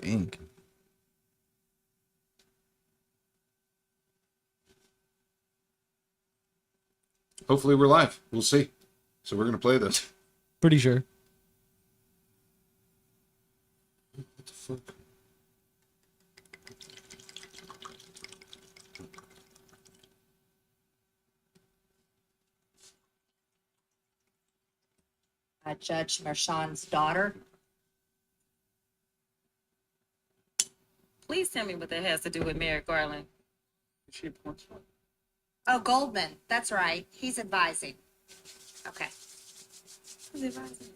Dang. Hopefully we're live. We'll see. So we're going to play this. Pretty sure. What the fuck? Judge Mershon's daughter. Please tell me what that has to do with Merrick Garland. She appoints one. Oh, Goldman. That's right. He's advising. Okay. Who's advising?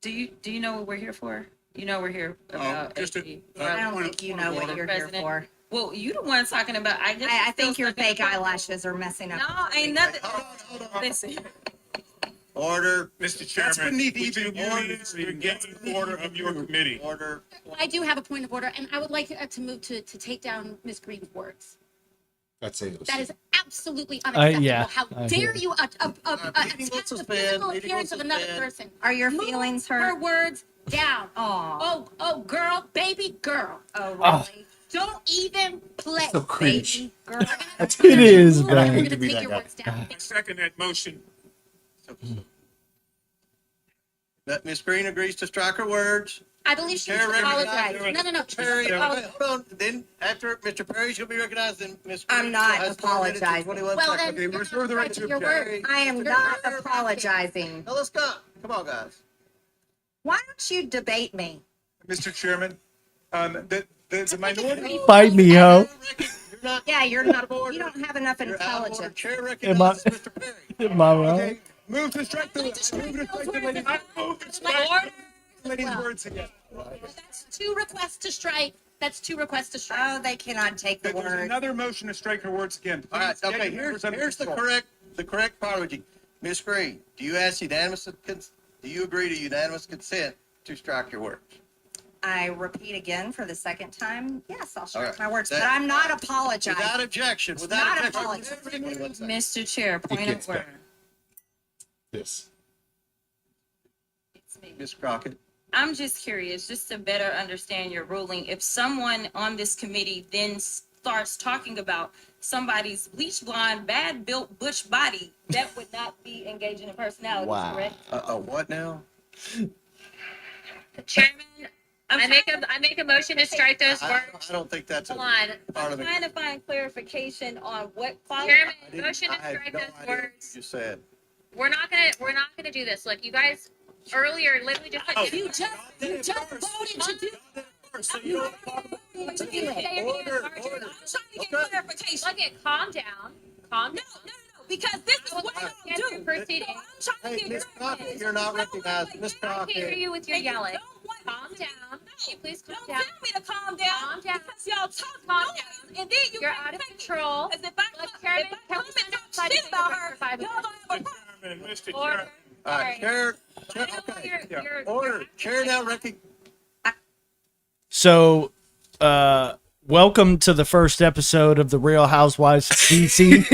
Do you know what we're here for? You know we're here about just a- SG. I don't point think of- you point know of what order. you're here President. for. Well, you the one talking about. I guess I you're think still your stuck in fake the front. eyelashes are messing up. No, ain't nothing. Hold on. Listen, Order. Mr. That's Chairman, beneath would you even order. please begin the order of your committee? Order. I do have a point of order, and I would like to move to take down Ms. Green's words. That's it. That is absolutely unacceptable. yeah, How I dare hear you attack meeting will the suspend, physical meeting will appearance of another suspend. person? Are your Move feelings her hurt? words down. Oh. Oh, girl, baby girl. Oh, really? Oh. Don't even play. So cringe. Baby girl. It is, We're man. going to take your words down. I second that motion. That Ms. Green agrees to strike her words. I believe she Chair needs to recognizes- apologize. No. Perry, Oh, hold on. Then after Mr. Perry's gonna be recognized, then Ms. Green. I'm not has 4 minutes and apologizing. 21 Well, seconds. then you're not correcting your words. I am not apologizing. Now let's go. Come on, guys. Why don't you debate me? Mr. Chairman, the minority. Fight me, ho. You're not. Yeah, you're not. You don't have enough You're out of order. intelligence. Chair recognizes Mr. Perry. Am I wrong? Okay, move to strike the lady. I move to strike the lady's words again. that's two requests to strike. That's two requests to strike. Oh, they cannot take the There's word. another motion to strike her words again. All right, Please get okay, your here's members under the control. correct priority. Ms. Green, do you ask unanimous, do you agree to unanimous consent to strike your words? I repeat again for the second time. Yes, I'll All strike right. my words, That- but I'm not Without apologizing. objection, not without objection. apologizing. 21 seconds. Mr. Chair, point of gets order. better. This. It's me. Ms. Crockett, I'm just curious, just to better understand your ruling. If someone on this committee then starts talking about somebody's bleach blonde, bad built bush body, that would not be engaging in personality, correct? what now? Chairman, I make a motion to strike those I words. don't think that's a Hold on. part I'm of the. trying to find clarification on what Chairman, I didn't- motion to I had strike no those idea what words. You said. We're not gonna do this. Look, you guys earlier literally just said You just voted to do. So you don't talk about it. to do it. Order, I'm order. trying to get Okay. clarification. Look it, calm down. Calm down. No, because this is what Get I your don't do. proceeding. I'm trying to Hey, get Ms. Crockett, you're not recognized. Ms. I can't hear Crockett. you with your And you yelling. don't want- Calm down. Can you please calm Don't down? tell me to calm down. Calm down. Because y'all talk Calm noise, down. and then you You're can't out of take it. control. As if I Look, come, Chairman, if I can come we and send talk somebody shit to about the her, for 5 y'all minutes? don't have a Chairman, Mr. Order. Chair. All right, Chair, I know okay. you're Order. Chair now So, welcome to the first episode of the Real Housewives of DC.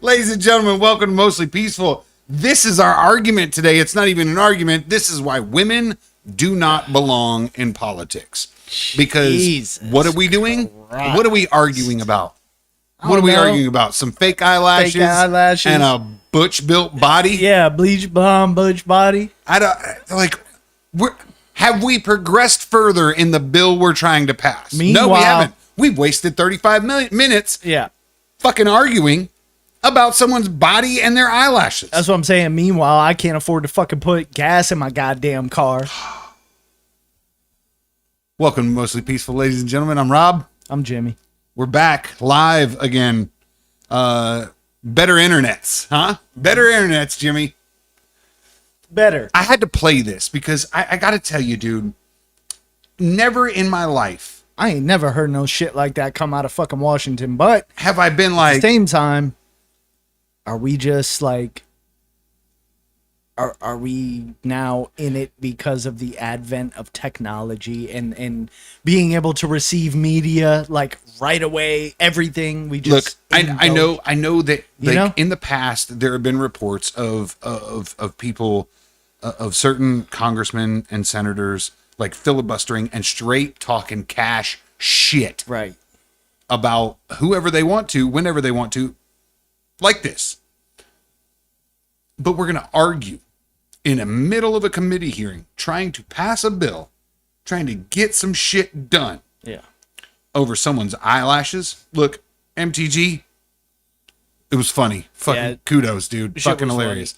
Ladies and gentlemen, welcome to Mostly Peaceful. This is our argument today. It's not even an argument. This is why women do not belong in politics. Because Jesus what are we doing? Christ. What are we arguing about? I What are don't we know. arguing about? Some fake eyelashes, and a butch built body? Yeah, bleach blonde, butch body. I don't like. Have we progressed further in the bill we're trying to pass? No, we Meanwhile- haven't. We've wasted 35 minutes Yeah, fucking arguing about someone's body and their eyelashes. that's what I'm saying. Meanwhile, I can't afford to fucking put gas in my goddamn car. Welcome to Mostly Peaceful, ladies and gentlemen. I'm Rob. I'm Jimmy. We're back live again. Better internets, huh? Better internets, Jimmy. Better. I had to play this because I got to tell you, dude, never in my life I ain't never heard no shit like that come out of fucking Washington. But have I been at like, the same time, are we just like, are we now in it because of the advent of technology and being able to receive media like right away, everything we Look, just I indulge? know that You like know? in the past there have been reports of people of certain congressmen and senators like filibustering and straight talking cash shit Right. about whoever they want to, whenever they want to, like this. But we're going to argue in the middle of a committee hearing, trying to pass a bill, trying to get some shit done Yeah. over someone's eyelashes. Look, MTG, it was funny. Fucking Yeah. kudos, dude. Shit Fucking was hilarious.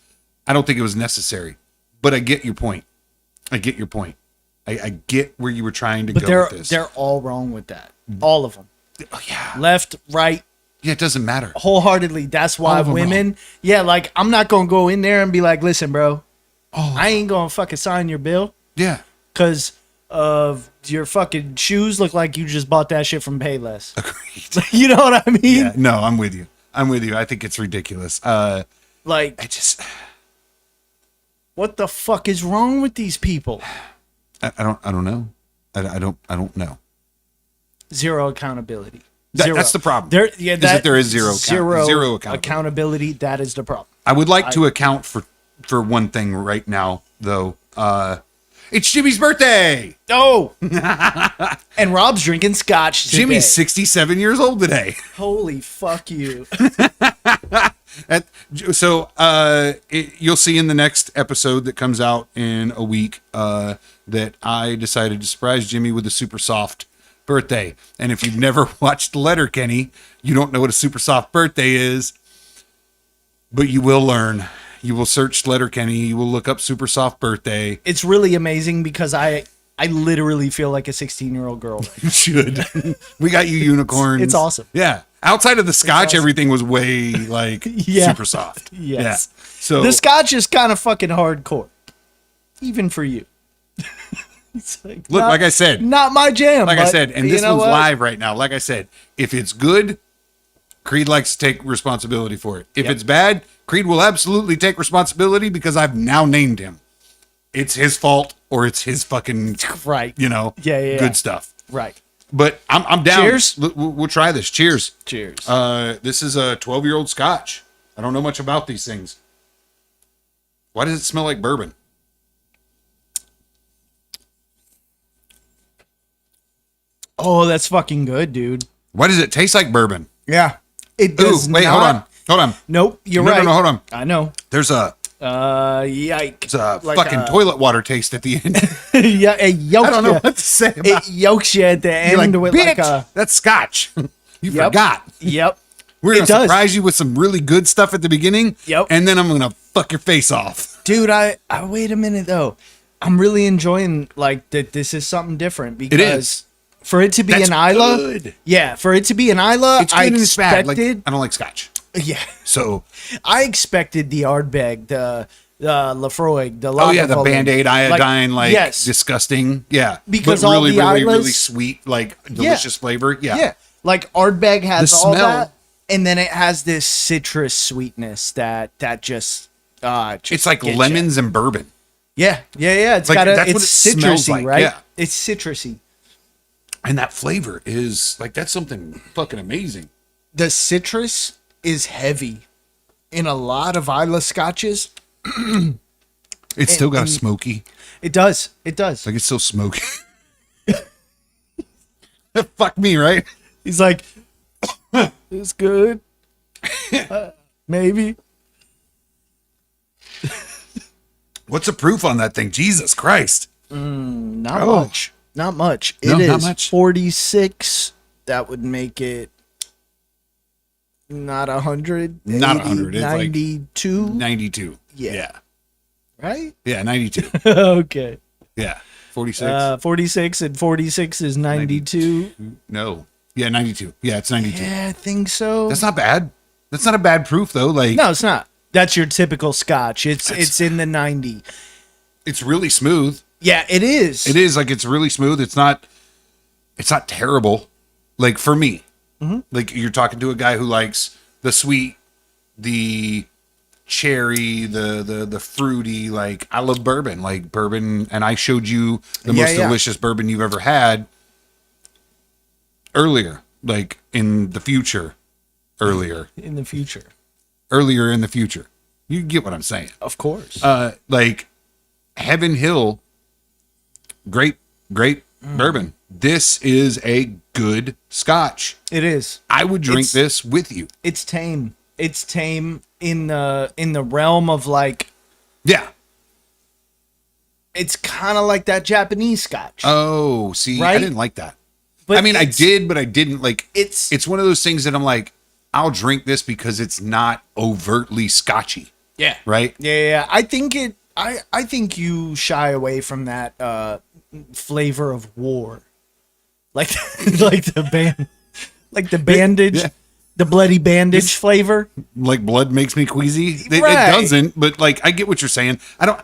I don't think it was necessary, but I get your point. I get your point. I get where you were trying to But go with this. they're all wrong with that. All of them. Oh, yeah. Left, right, Yeah, it doesn't matter. wholeheartedly. That's All why of 'em women, yeah, like I'm not gonna go in there and be like, listen, bro, Oh, I ain't gonna fucking sign your bill yeah. because of your fucking shoes look like you just bought that shit from Payless. Agreed. You know what I mean? Yeah, no, I'm with you. I'm with you. I think it's ridiculous. Like, I just, what the fuck is wrong with these people? I don't know. I don't know. Zero accountability. That's the problem. There, yeah, that there is zero zero accountability. accountability. That is the problem. I would like to account for one thing right now, though. It's Jimmy's birthday. Oh, and Rob's drinking scotch. Today. Jimmy's 67 years old today. Holy fuck you! You'll see in the next episode that comes out in a week that I decided to surprise Jimmy with a super soft birthday. And if you've never watched Letterkenny, you don't know what a super soft birthday is, but you will learn. You will search Letterkenny. You will look up super soft birthday. It's really amazing because I literally feel like a 16-year-old girl. You should. We got you unicorns. It's awesome. Yeah. Outside of the scotch, awesome. everything was way like Yeah. super soft. Yes. Yeah. So The scotch is kind of fucking hardcore, even for you. It's like, look, not- like I said, not my jam. like I but said, and you this know one's what? live right now. Like I said, if it's good, Creed likes to take responsibility for it. If Yep. it's bad, Creed will absolutely take responsibility because I've now named him. It's his fault or it's his fucking, Right. Yeah, Yeah. good stuff. Right. But I'm down. Cheers. We'll try this. Cheers. Cheers. This is a 12-year-old scotch. I don't know much about these things. Why does it smell like bourbon? Oh, that's fucking good, dude. Why does it taste like bourbon? Yeah. It Ooh, does wait, not. hold on. Nope, you're No, right. no, hold on. I know. There's a Yike. it's a Like fucking a- toilet water taste at the end. Yeah, it yokes I don't know you. what to say It about yokes you at the You're end like, with like bitch, a. that's scotch. You Yep. forgot. Yep. We're It gonna does. surprise you with some really good stuff at the beginning. Yep. And then I'm gonna fuck your face off. Dude, I wait a minute though. I'm really enjoying like that. This is something different because for it to be That's an Isla, good. yeah, for it to be an Isla, It's good I and it's bad. expected. Like, I don't like scotch. Yeah, So I expected the Ardbeg, the Lafroig, the oh yeah, the Lagavulin. Band-Aid iodine, like yes, disgusting. Yeah. Because but all really, the really, really Islas- sweet, like delicious flavor. Yeah. yeah, like Ardbeg has The all smell- that, and then it has this citrus sweetness that just It's like gets ya. lemons and bourbon. Yeah. It's Like, got a, that's it's what it smells citrusy, like, right? yeah. It's citrusy. And that flavor is like that's something fucking amazing. The citrus is heavy in a lot of Isla scotches. It's still got a and- smoky. It does. It does. Like it's still smoky. Fuck me, right? He's like, it's good. Maybe. What's the proof on that thing? Jesus Christ. Not Oh. much. Not much. No, It is not much. 46. That would make it not 100. Not 80, 100, it's like 92. 92. Yeah. Yeah. Right? Yeah, 92. Okay. Yeah. 46. 46 and 46 is 92. No. Yeah, 92. Yeah, it's 92. Yeah, I think so. That's not bad. That's not a bad proof though. Like No, it's not. That's your typical scotch. It's in the 90. it's really smooth. Yeah, it is. It is like it's really smooth. It's not terrible. Like for me. Mm-hmm. Like you're talking to a guy who likes the sweet, the cherry, the fruity. Like I love bourbon, and I showed you the Yeah, most yeah. delicious bourbon you've ever had earlier, like in the future, earlier In the future, in the future. You get what I'm saying? of course. Like Heaven Hill, great bourbon. This is a good Scotch. It is. I would drink It's- this with you. It's tame. It's tame in the realm of like Yeah. it's kind of like that Japanese Scotch. Oh, see, I Right? didn't like that. But I mean, I it's- did, but I didn't like. It's It's one of those things that I'm like, I'll drink this because it's not overtly Scotchy, yeah. right? Yeah. I think it. I think you shy away from that flavor of war, like like the bandage, Yeah. the bloody bandage flavor. Like blood makes me queasy. It Right. doesn't, but like I get what you're saying. I don't.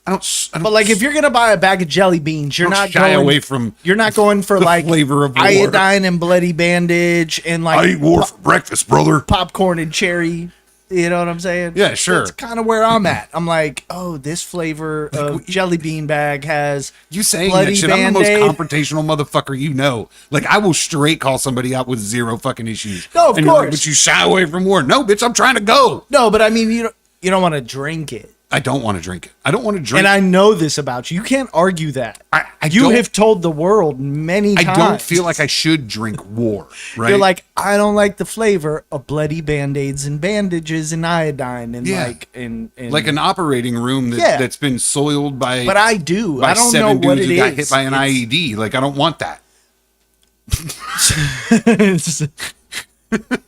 But like, if you're gonna buy a bag of jelly beans, you're don't not shy going away from You're not going for the like flavor of war. iodine and bloody bandage and like I eat war for breakfast, brother. popcorn and cherry. You know what I'm saying? Yeah, sure. That's kind of where I'm at. I'm like, oh, this flavor of jelly bean bag has You saying bloody that shit? I'm the most Band-Aid. confrontational motherfucker you know. Like I will straight call somebody out with zero fucking issues. No, of And you're like, course. but you shy away from war. No, bitch, I'm trying to go. No, but I mean, you don't want to drink it. I don't want to drink it. I don't want to drink. And I know this about you. You can't argue that. I You don't- have told the world many I times. don't feel like I should drink war. Right? You're like, I don't like the flavor of bloody band-aids and bandages and iodine and Yeah. like and like an operating room Yeah. that's been soiled by. But I do. by I don't know seven what dudes it who got is. hit by an It's- IED. Like I don't want that.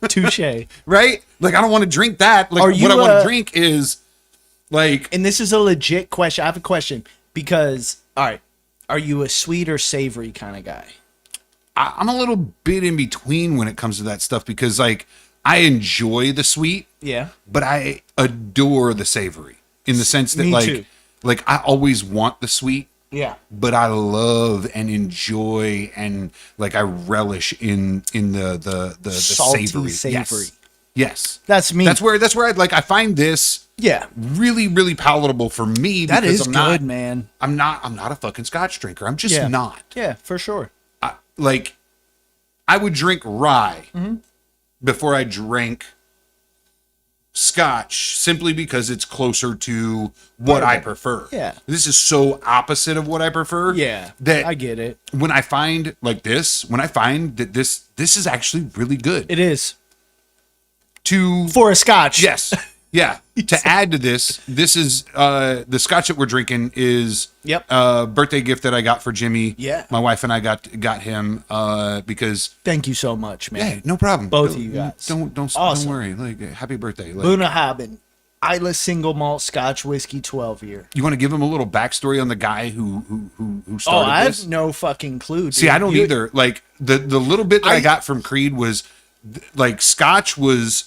Touche. Right? Like I don't want to drink that. Like Are what you, I want to drink is like And this is a legit question. I have a question because, all right, are you a sweet or savory kind of guy? I'm a little bit in between when it comes to that stuff because like I enjoy the sweet, Yeah. but I adore the savory in the sense that Me like too. like I always want the sweet, Yeah. but I love and enjoy and like I relish in the Salty savory. savory. Yes. That's me. That's where I find this Yeah. really palatable for me That because is I'm good, not man. I'm not a fucking scotch drinker. I'm just Yeah. not. Yeah, for sure. Like I would drink rye Mm-hmm. before I drank scotch simply because it's closer to what I prefer. Yeah. This is so opposite of what I prefer. Yeah. That I get it. when I find like this, when I find that this is actually really good It is. to For a scotch. yes. Yeah. To add to this is the scotch that we're drinking is Yep. birthday gift that I got for Jimmy. Yeah. My wife and I got him because Thank you so much, man. yeah, no problem. Both of you guys. Don't Awesome. worry. Like happy birthday. Like, Bunnahabhain, Isla single malt Scotch whiskey 12 year. you want to give him a little backstory on the guy who Oh, started I this? have no fucking clue. See, dude. I don't You- either. Like the little bit that I I- got from Creed was like Scotch was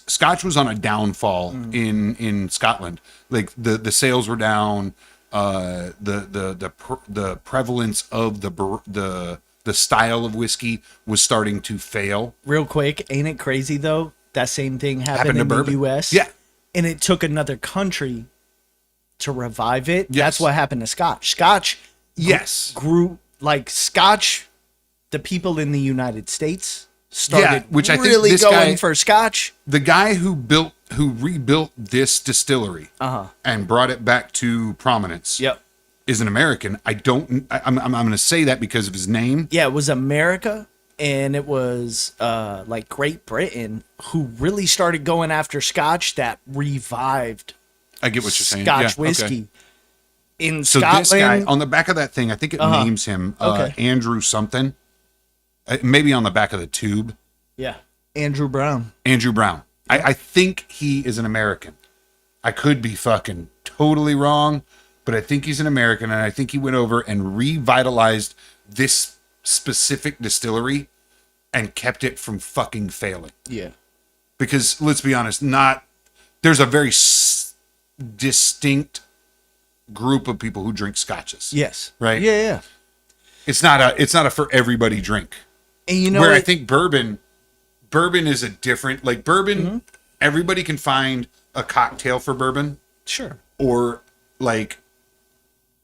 on a downfall in Scotland. Like the sales were down. The prevalence of the style of whiskey was starting to fail. Real quick, ain't it crazy though? That same thing happened Happened to in the bourbon. U.S. Yeah. and it took another country to revive it. Yes. That's what happened to Scotch. Scotch Yes. grew like Scotch. The people in the United States started which I think really this going guy- for Scotch. The guy who rebuilt this distillery and brought it back to prominence Yep. is an American. I'm going to say that because of his name. Yeah, it was America and it was like Great Britain who really started going after Scotch that revived I get what you're saying. Scotch Yeah, okay. whiskey. In So Scotland, this guy on the back of that thing, I think it names him Okay. Andrew something. Maybe on the back of the tube, yeah, Andrew Brown. Andrew Brown. I think he is an American. I could be fucking totally wrong, but I think he's an American, and I think he went over and revitalized this specific distillery and kept it from fucking failing. Yeah, Because let's be honest, there's a very distinct group of people who drink scotches. yes, Right. Yeah, yeah. It's not a for everybody drink. And you know, Where I what? think bourbon is a different, like bourbon, everybody can find a cocktail for bourbon, Sure. or like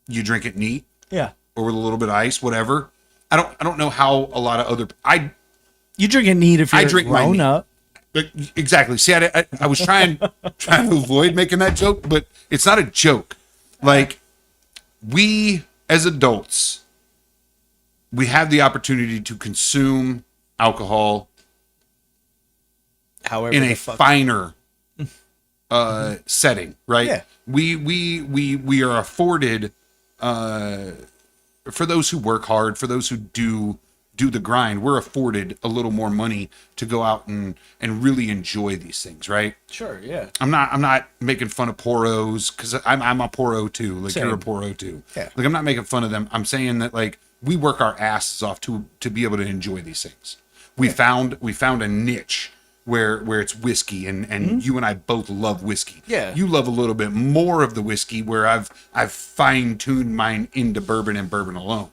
you drink it neat Yeah. or with a little bit of ice, whatever. I don't know how a lot of other You drink it neat if you're I drink mine grown neat. up. exactly. See, I was trying to avoid making that joke, but it's not a joke. Like, we as adults, we have the opportunity to consume alcohol However, in the a fuck. finer setting, right? Yeah. We are afforded for those who work hard, for those who do the grind, we're afforded a little more money to go out and really enjoy these things, right? Sure. Yeah. I'm not making fun of poros, because I'm a poro too. Like, Same. you're a poro too. Yeah. Like, I'm not making fun of them. I'm saying that, like, we work our asses off to be able to enjoy these things. We found a niche where it's whiskey, and you and I both love whiskey. Yeah. You love a little bit more of the whiskey, where I've fine-tuned mine into bourbon and bourbon alone.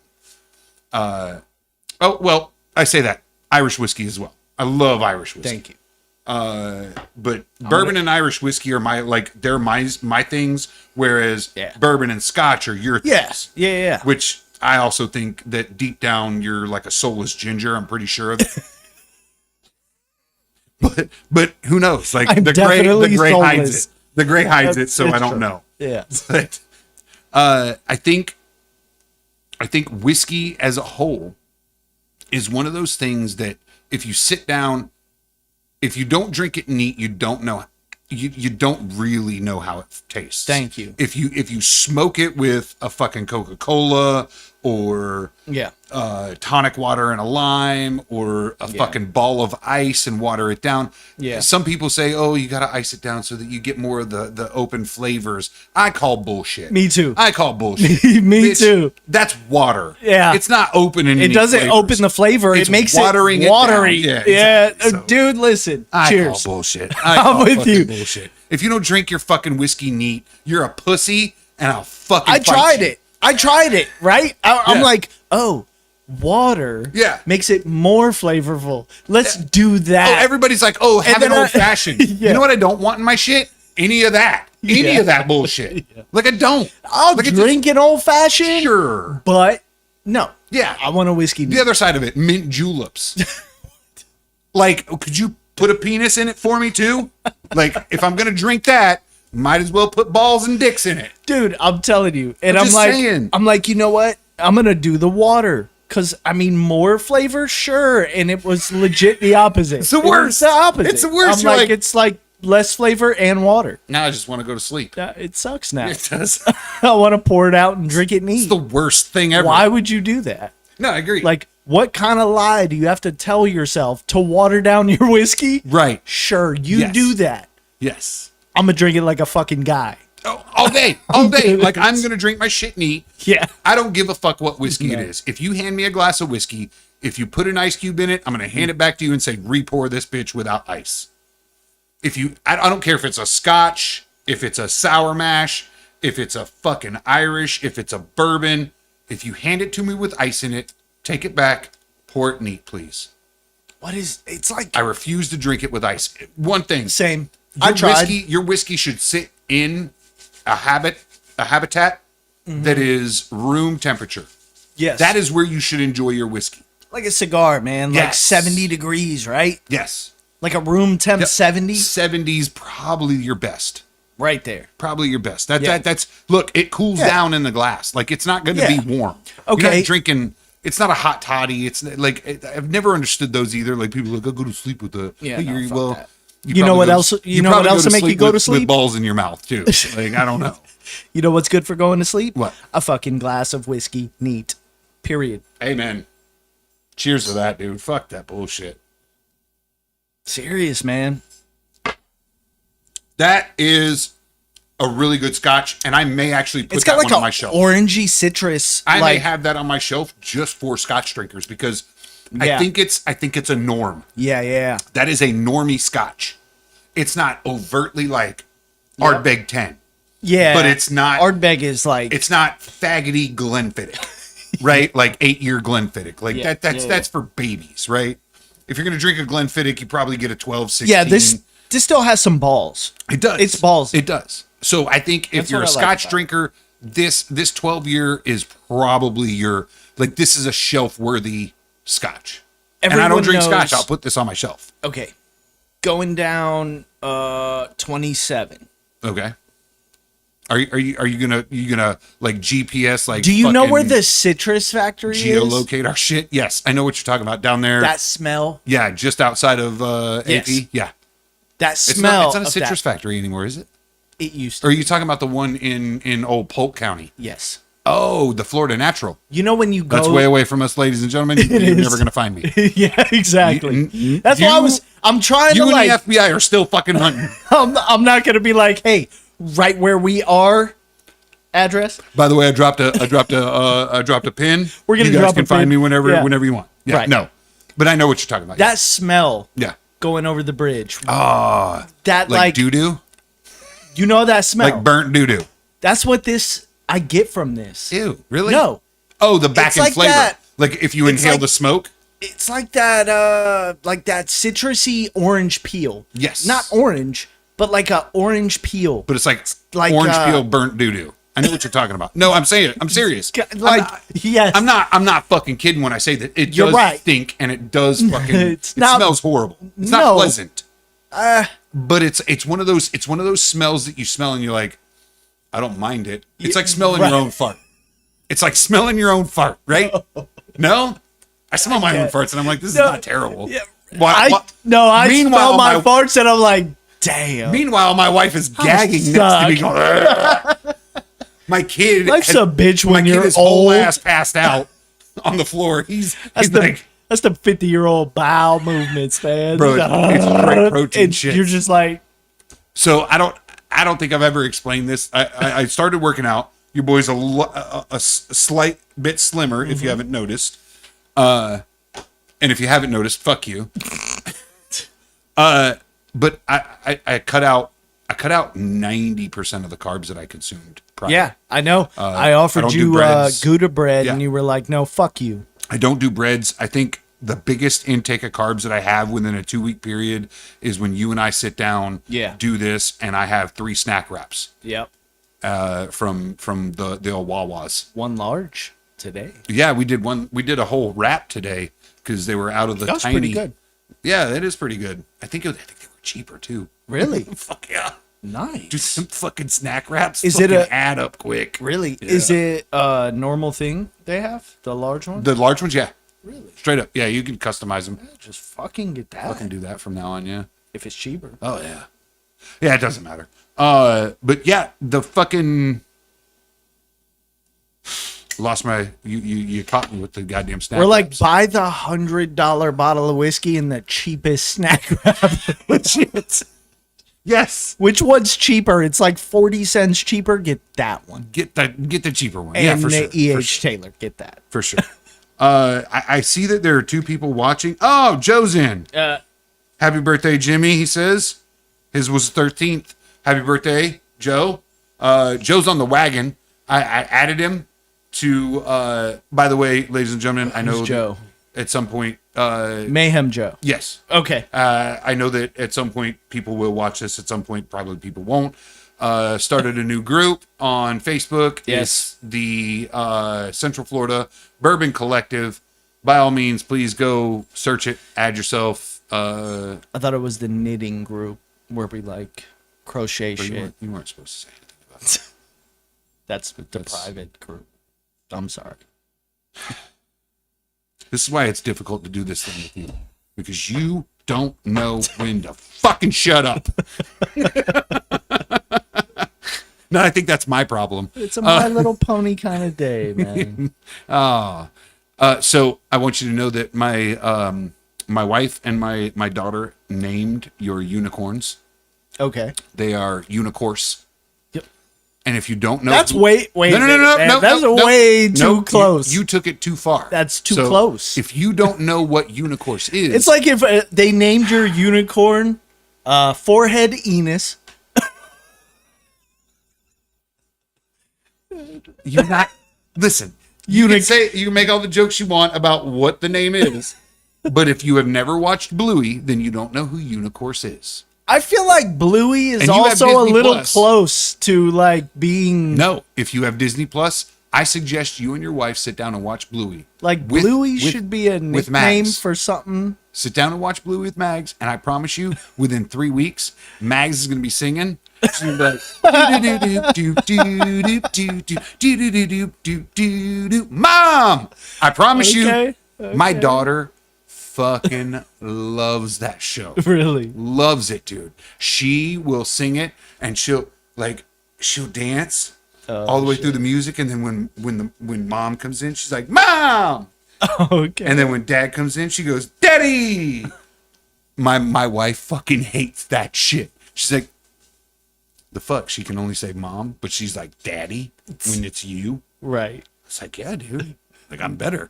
Oh, well, I say that. Irish whiskey as well. I love Irish whiskey. Thank you. But bourbon and Irish whiskey are they're my things, whereas Yeah. bourbon and Scotch are your Yes. things. Yeah. Which I also think that deep down you're like a soulless ginger. I'm pretty sure of it. but who knows? Like, I'm the gray definitely hides soulless. it. The gray hides it, so It's I don't true. know. Yeah. But I think whiskey as a whole is one of those things that if you sit down, if you don't drink it neat, you don't know. You don't really know how it tastes. Thank you. If you smoke it with a fucking Coca-Cola or Yeah. tonic water and a lime, or a fucking ball of ice and water it down. Yeah. Some people say, oh, you got to ice it down so that you get more of the open flavors. I call bullshit. Me too. I call bullshit. Me too. That's water. Yeah. It's not opening. It any doesn't flavors. open the flavor. It's It makes watering it it watery. down. Yeah, Yeah. exactly. So- Dude, listen. I Cheers. call bullshit. I'm with fucking you. Bullshit. If you don't drink your fucking whiskey neat, you're a pussy, and I'll fucking I fight tried you. it. I tried it, right? I'm Yeah. like, oh, water Yeah. makes it more flavorful. Let's do Oh, that. everybody's like, oh, have then an I- old fashioned. Yeah. You know what I don't want in my shit? Any of that. Any Yeah. of that bullshit. Like, I don't. I'll Like, it drink an old fashioned, Sure. but no. Yeah. I want a whiskey. The other side of it, mint juleps. Like, could you put a penis in it for me too? Like, if I'm gonna drink that, might as well put balls and dicks in it. Dude, I'm telling you. And I'm I'm just like, saying. you know what? I'm gonna do the water. Cause I mean, more flavor, sure, and it was legit the opposite. It's the It was worst. the opposite. It's the worst. I'm You're like, like- it's like less flavor and water. Now I just want to go to sleep. It sucks now. It does. I want to pour it out and drink it neat. It's the worst thing ever. Why would you do that? No, I agree. Like, what kind of lie do you have to tell yourself to water down your whiskey? right. Sure, you Yes. do that. Yes. I'm gonna drink it like a fucking guy. Oh, all day. All day. Like, I'm gonna drink my shit neat. Yeah. I don't give a fuck what whiskey it No. is. If you hand me a glass of whiskey, if you put an ice cube in it, I'm going to hand it back to you and say, re-pour this bitch without ice. I don't care if it's a Scotch, if it's a sour mash, if it's a fucking Irish, if it's a bourbon. If you hand it to me with ice in it, take it back, pour it neat, please. What is? It's like I refuse to drink it with ice. One thing. same. Your I tried. Your whiskey should sit in a habitat that is room temperature. Yes. That is where you should enjoy your whiskey. like a cigar, man. Like Yes. 70 degrees, right? Yes. Like a room temp 70, 70's probably your best. right there. Probably your best. Yeah. That's look, it cools Yeah. down in the glass. Like, it's not going to Yeah. be warm. Okay. You're not drinking. It's not a hot toddy. It's like, I've never understood those either. Like, people are like, I'll go to sleep with the. Yeah, Hey, no, you're- fuck that. You probably know what go to- else- you know what probably else will make you go to with sleep? balls in your mouth too. Like, I don't know. You know what's good for going to sleep? What? A fucking glass of whiskey, neat. Period. Amen. Cheers to that, dude. Fuck that bullshit. Serious, man. That is a really good scotch, and I may actually put It's that got like one on a my shelf. orangey citrus. I may like, have that on my shelf just for scotch drinkers because Yeah. I think it's a norm. yeah. That is a normie scotch. It's not overtly like Ardbeg 10. Yeah. But it's not- Ardbeg is like, It's not faggoty Glenfiddich, right? Like 8-year Glenfiddich. Like Yeah. that's Yeah. that's for babies, right? If you're gonna drink a Glenfiddich, you probably get a 12, 16. yeah, this this still has some balls. It does. It's ballsy. It does. So I think if That's you're a what I like Scotch about it. drinker, this 12-year is probably your, like, this is a shelf worthy Scotch. And I don't Everyone drink knows- Scotch. I'll put this on my shelf. Okay. Going down 27. Okay. Are you gonna like GPS like? Do you know where fucking the citrus factory is? geolocate our shit? Yes, I know what you're talking about down there. That smell. Yeah, just outside of Yes. AP. Yeah, That it's smell. not a of citrus that. factory anymore, is it? It used Or to. are you talking about the one in old Polk County? Yes. Oh, the Florida Natural. You know when you go. That's way away from us, ladies and gentlemen. You're is. never gonna find me. Yeah, exactly. You- That's why I'm trying You to and like. the FBI are still fucking hunting. I'm not gonna be like, hey, right where we are. Address. By the way, I dropped a pin. We're gonna you guys drop can a find pin. me whenever Yeah. you want. Yeah, Right. no, but I know what you're talking about. That smell yeah. going over the bridge. Ah, That like like doo doo, you know that smell. like burnt doo doo. That's what this I get from this. Ew, really? No, Oh, the back It's end like flavor. that. Like if you It's inhale like- the smoke. it's like that citrusy orange peel. Yes. Not orange, but like a orange peel. But it's like like, orange uh, peel burnt doo doo. I know what you're talking about. No, I'm saying it. I'm serious. Like yes. I'm not fucking kidding when I say that it You're does right. stink and it does fucking It's it not- smells horrible. It's No. not pleasant. But it's one of those smells that you smell and you're like, I don't mind it. It's like smelling right. your own fart. It's like smelling your own fart, right? No? I smell my own farts and I'm like, this is No. not terrible. Yeah. Why- I Meanwhile, smell my farts and I'm like, damn. Meanwhile, my wife is gagging next to me. suck. Going, "Ugh." My kid, Life's has- a bitch my when kid you're is whole old. ass passed out on the floor. He's like, That's the 50-year-old bowel movements, man. Bro, it's great protein And shit. You're just like, so I don't think I've ever explained this. I started working out. Your boy's a slight bit slimmer, if you haven't noticed. And if you haven't noticed, fuck you. But I cut out 90% of the carbs that I consumed prior. yeah, I know. I I offered don't do you breads. Gouda bread, Yeah. and you were like, no, fuck you. I don't do breads. I think the biggest intake of carbs that I have within a 2-week period is when you and I sit down, Yeah. do this, and I have 3 snack wraps Yep. from the old Wawas. One large today. Yeah, we did a whole wrap today because they were out of the That's tiny. pretty good. Yeah, that is pretty good. I think they were cheaper too. Really? Fuck yeah. Nice. Dude, some fucking snack wraps Is it fucking a- add up quick. Really? Is it a normal thing they have? The large one? The large ones, yeah. Really? Straight up. Yeah, you can customize them. Just fucking get that. Fucking do that from now on, yeah. If it's cheaper. Oh yeah. Yeah, it doesn't matter. But yeah, the fucking lost my you caught me with the goddamn snack. We're like, wraps. buy the $100 bottle of whiskey and the cheapest snack wrap. Legit. Yes. Which one's cheaper? It's like 40 cents cheaper. Get that one. Get the cheaper one. And yeah, for the sure. E.H. For sure. Taylor. Get that. For sure. I see that there are 2 people watching. Oh, Joe's in. Happy birthday, Jimmy, he says. His was 13th. Happy birthday, Joe. Joe's on the wagon. I added him to, by the way, ladies and gentlemen, I know Who's Joe? that at some point, Mayhem Joe. yes. Okay. I know that at some point people will watch this. At some point, probably people won't. Started a new group on Facebook. Yes. It's the Central Florida Bourbon Collective. By all means, please go search it. Add yourself. I thought it was the knitting group where we like crochet But shit. you weren't supposed to say anything about that. That's the That's- private group. I'm sorry. This is why it's difficult to do this thing with you. Because you don't know when to fucking shut up. No, I think that's my problem. It's a My Little Pony kind of day, man. So I want you to know that my wife and my daughter named your unicorns. Okay. They are unicorse. Yep. And if you don't know, That's wait. No, That's way too close. You took it too far. That's too So close. If you don't know what unicorse is, It's like if they named your unicorn Forehead Enos. you're not. Listen, you can make all the jokes you want about what the name is, but if you have never watched Bluey, then you don't know who unicorse is. I feel like Bluey is And you have also a Disney little Plus. close to like being No, if you have Disney Plus, I suggest you and your wife sit down and watch Bluey. like With- Bluey with- should be a with nickname Mags. for something. Sit down and watch Bluey with Mags, and I promise you, within 3 weeks, Mags is going to be singing. She's gonna be like, "Do-do-do-do-do-do-do-do-do-do-do-do-do-do." Mom, I promise Okay, you, my daughter fucking loves that show. Really? Loves it, dude. She will sing it, and she'll dance all the way through the music, and then when mom comes in, she's like, "Mom!" Okay. And then when dad comes in, she goes, "Daddy!" My wife fucking hates that shit. She's like, the fuck? She can only say mom, but she's like, "Daddy," when it's you. Right. It's like, yeah, dude. Like, I'm better.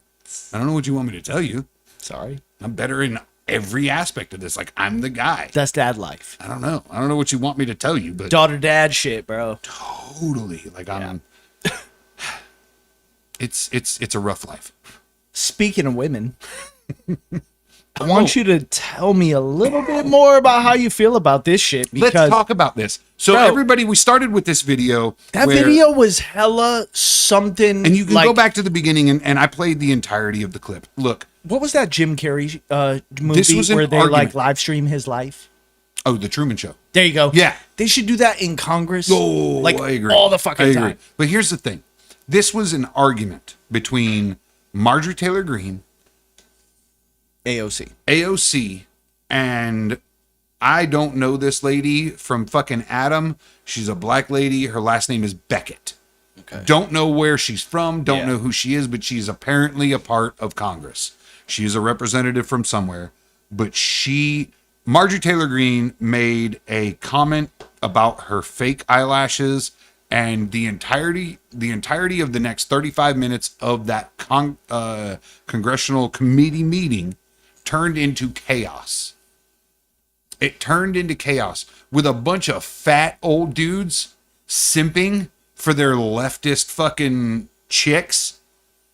I don't know what you want me to tell you. Sorry. I'm better in every aspect of this. Like, I'm the guy. That's dad life. I don't know. I don't know what you want me to tell you, but Daughter dad shit, bro. totally. Like, I'm. It's a rough life. Speaking of women, I want you to tell me a little bit more about how you feel about this shit. Because Let's talk about this. So, Bro. everybody, we started with this video. that where- video was hella something. And you can like, go back to the beginning, and I played the entirety of the clip. Look, What was that Jim Carrey movie This was an where they argument. like live stream his life? oh, the Truman Show. There you go. Yeah. They should do that in Congress. Oh, like I agree. all the I fucking agree. time. But here's the thing. This was an argument between Marjorie Taylor Greene, AOC. AOC, and I don't know this lady from fucking Adam. She's a black lady. Her last name is Beckett. Okay. Don't know where she's from. Don't Yeah. know who she is, but she's apparently a part of Congress. She is a representative from somewhere. But Marjorie Taylor Greene made a comment about her fake eyelashes, and the entirety of the next 35 minutes of that congressional committee meeting turned into chaos. It turned into chaos with a bunch of fat old dudes simping for their leftist fucking chicks,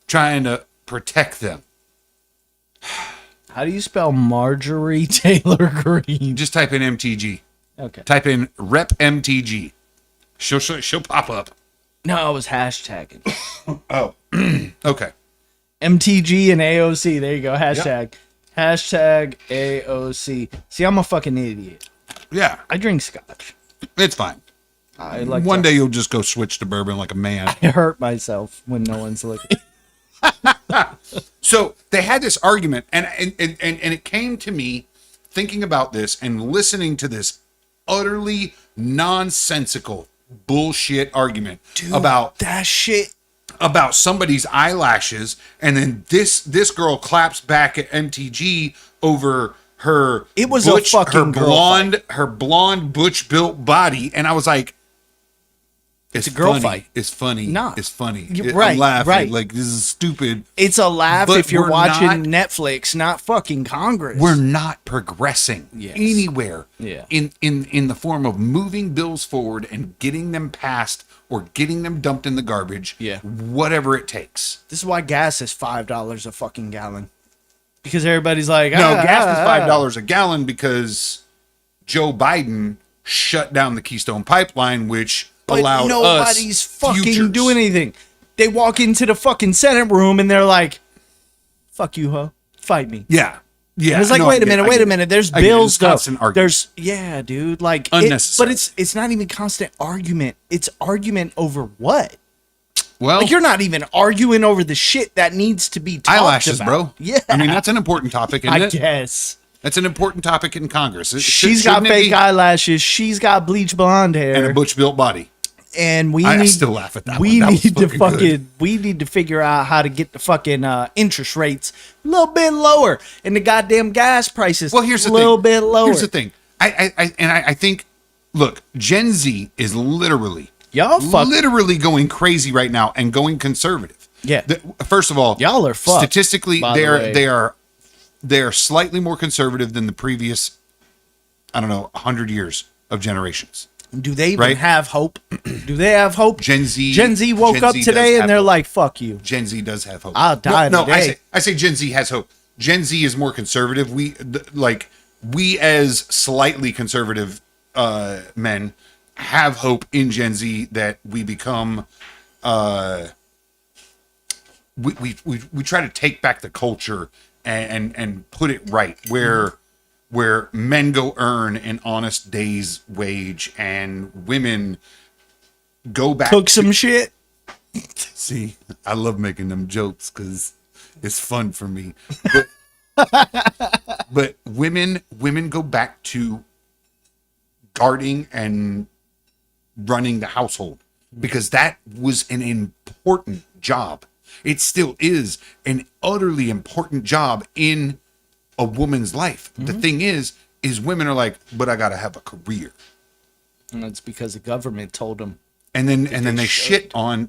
trying to protect them. How do you spell Marjorie Taylor Greene? Just type in MTG. Okay. Type in Rep MTG. She'll pop up. No, I was hashtagging. Oh, okay. MTG and AOC. There you go. Hashtag. Hashtag AOC. See, I'm a fucking idiot. Yeah, I drink scotch. it's fine. I like One to- day you'll just go switch to bourbon like a man. I hurt myself when no one's looking. So they had this argument, and it came to me thinking about this and listening to this utterly nonsensical bullshit argument about that shit. somebody's eyelashes, and then this girl claps back at MTG over her It was a fucking girl her blonde butch built body, and I was like, it's a girl funny. fight. It's funny. Nah. It's funny. You're I'm right, laughing. right. Like, this is stupid. It's a laugh But if you're we're watching not- Netflix, not fucking Congress. We're not progressing Yes. anywhere Yeah. in the form of moving bills forward and getting them passed or getting them dumped in the garbage. Yeah. Whatever it takes. This is why gas is $5 a fucking gallon. Because everybody's like, No, gas is $5 a gallon because Joe Biden shut down the Keystone Pipeline, which But allowed nobody's us fucking futures. doing anything. They walk into the fucking Senate room and they're like, "Fuck you, ho, fight me." Yeah. Yeah. And it's like, no, wait I a get it. minute. There's I get it. bills It's though. constant argument. There's dude, like Unnecessary. but it's not even constant argument. It's argument over what? Well, Like you're not even arguing over the shit that needs to be talked eyelashes, about. bro. Yeah, I mean, that's an important topic, isn't I it? guess. That's an important topic in Congress. She's got Shouldn't it fake be? eyelashes. She's got bleach blonde hair, And a butch built body. and we I need still laugh at that we one. That was need to fucking fucking good. we need to figure out how to get the fucking interest rates a little bit lower and the goddamn gas prices Well, here's the a little thing. bit lower. Here's the thing. I think, look, Gen Z is literally going crazy right now and going conservative. Yeah. First of all, Y'all are fucked, statistically, by the way. they are slightly more conservative than the previous, I don't know, 100 years of generations. Do they even Right? have hope? Do they have hope? Gen Z woke Gen up Z does today have and they're hope. like, "Fuck you." Gen Z does have hope. I'll die No, today. I say Gen Z has hope. Gen Z is more conservative. we as slightly conservative men have hope in Gen Z that we become we try to take back the culture and put it right where men go earn an honest day's wage and women go back Cook some shit. See, I love making them jokes because it's fun for me. But women go back to guarding and running the household because that was an important job. It still is an utterly important job in a woman's life. The thing is women are like, but I gotta have a career. And that's because the government told them. And then they shit on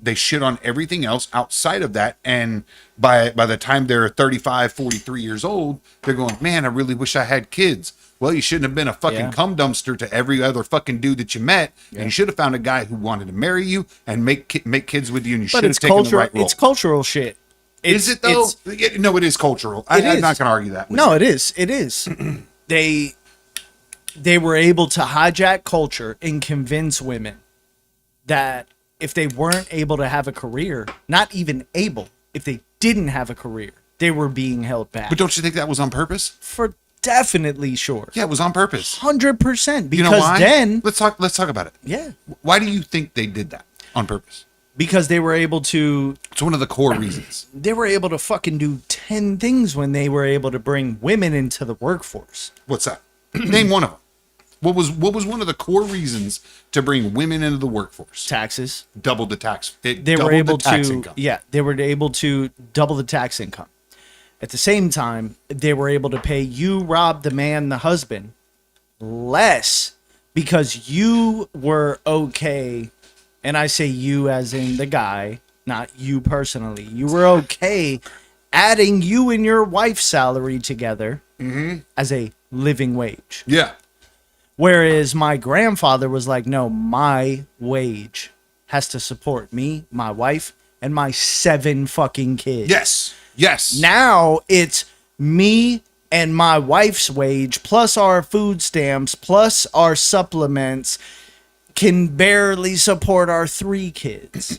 everything else outside of that. And by the time they're 35, 43 years old, they're going, man, I really wish I had kids. Well, you shouldn't have been a fucking cum dumpster to every other fucking dude that you met. And you should have found a guy who wanted to marry you and make kids with you. And you should But have it's taken the cultural. right role. It's cultural shit. Is it though? No, it is cultural. I'm is. not going to argue that. No, it is. It is. They were able to hijack culture and convince women that if they weren't able to have a career, not even able, if they didn't have a career, they were being held back. But don't you think that was on purpose? For definitely sure. Yeah, it was on purpose. 100%. Because You know why? then, Let's talk about it. yeah, Why do you think they did that on purpose? because they were able to It's one of the core reasons. fucking do 10 things when they were able to bring women into the workforce. What's that? Name one of them. What was one of the core reasons to bring women into the workforce? Taxes. Double the tax. They doubled were able the tax to income. they were able to double the tax income. At the same time, they were able to pay you, Rob, the man, the husband, less because you were okay. And I say you as in the guy, not you personally. You were okay adding you and your wife's salary together as a living wage. Yeah. Whereas my grandfather was like, no, my wage has to support me, my wife, and my 7 fucking kids. Yes. Yes. Now it's me and my wife's wage plus our food stamps plus our supplements can barely support our 3 kids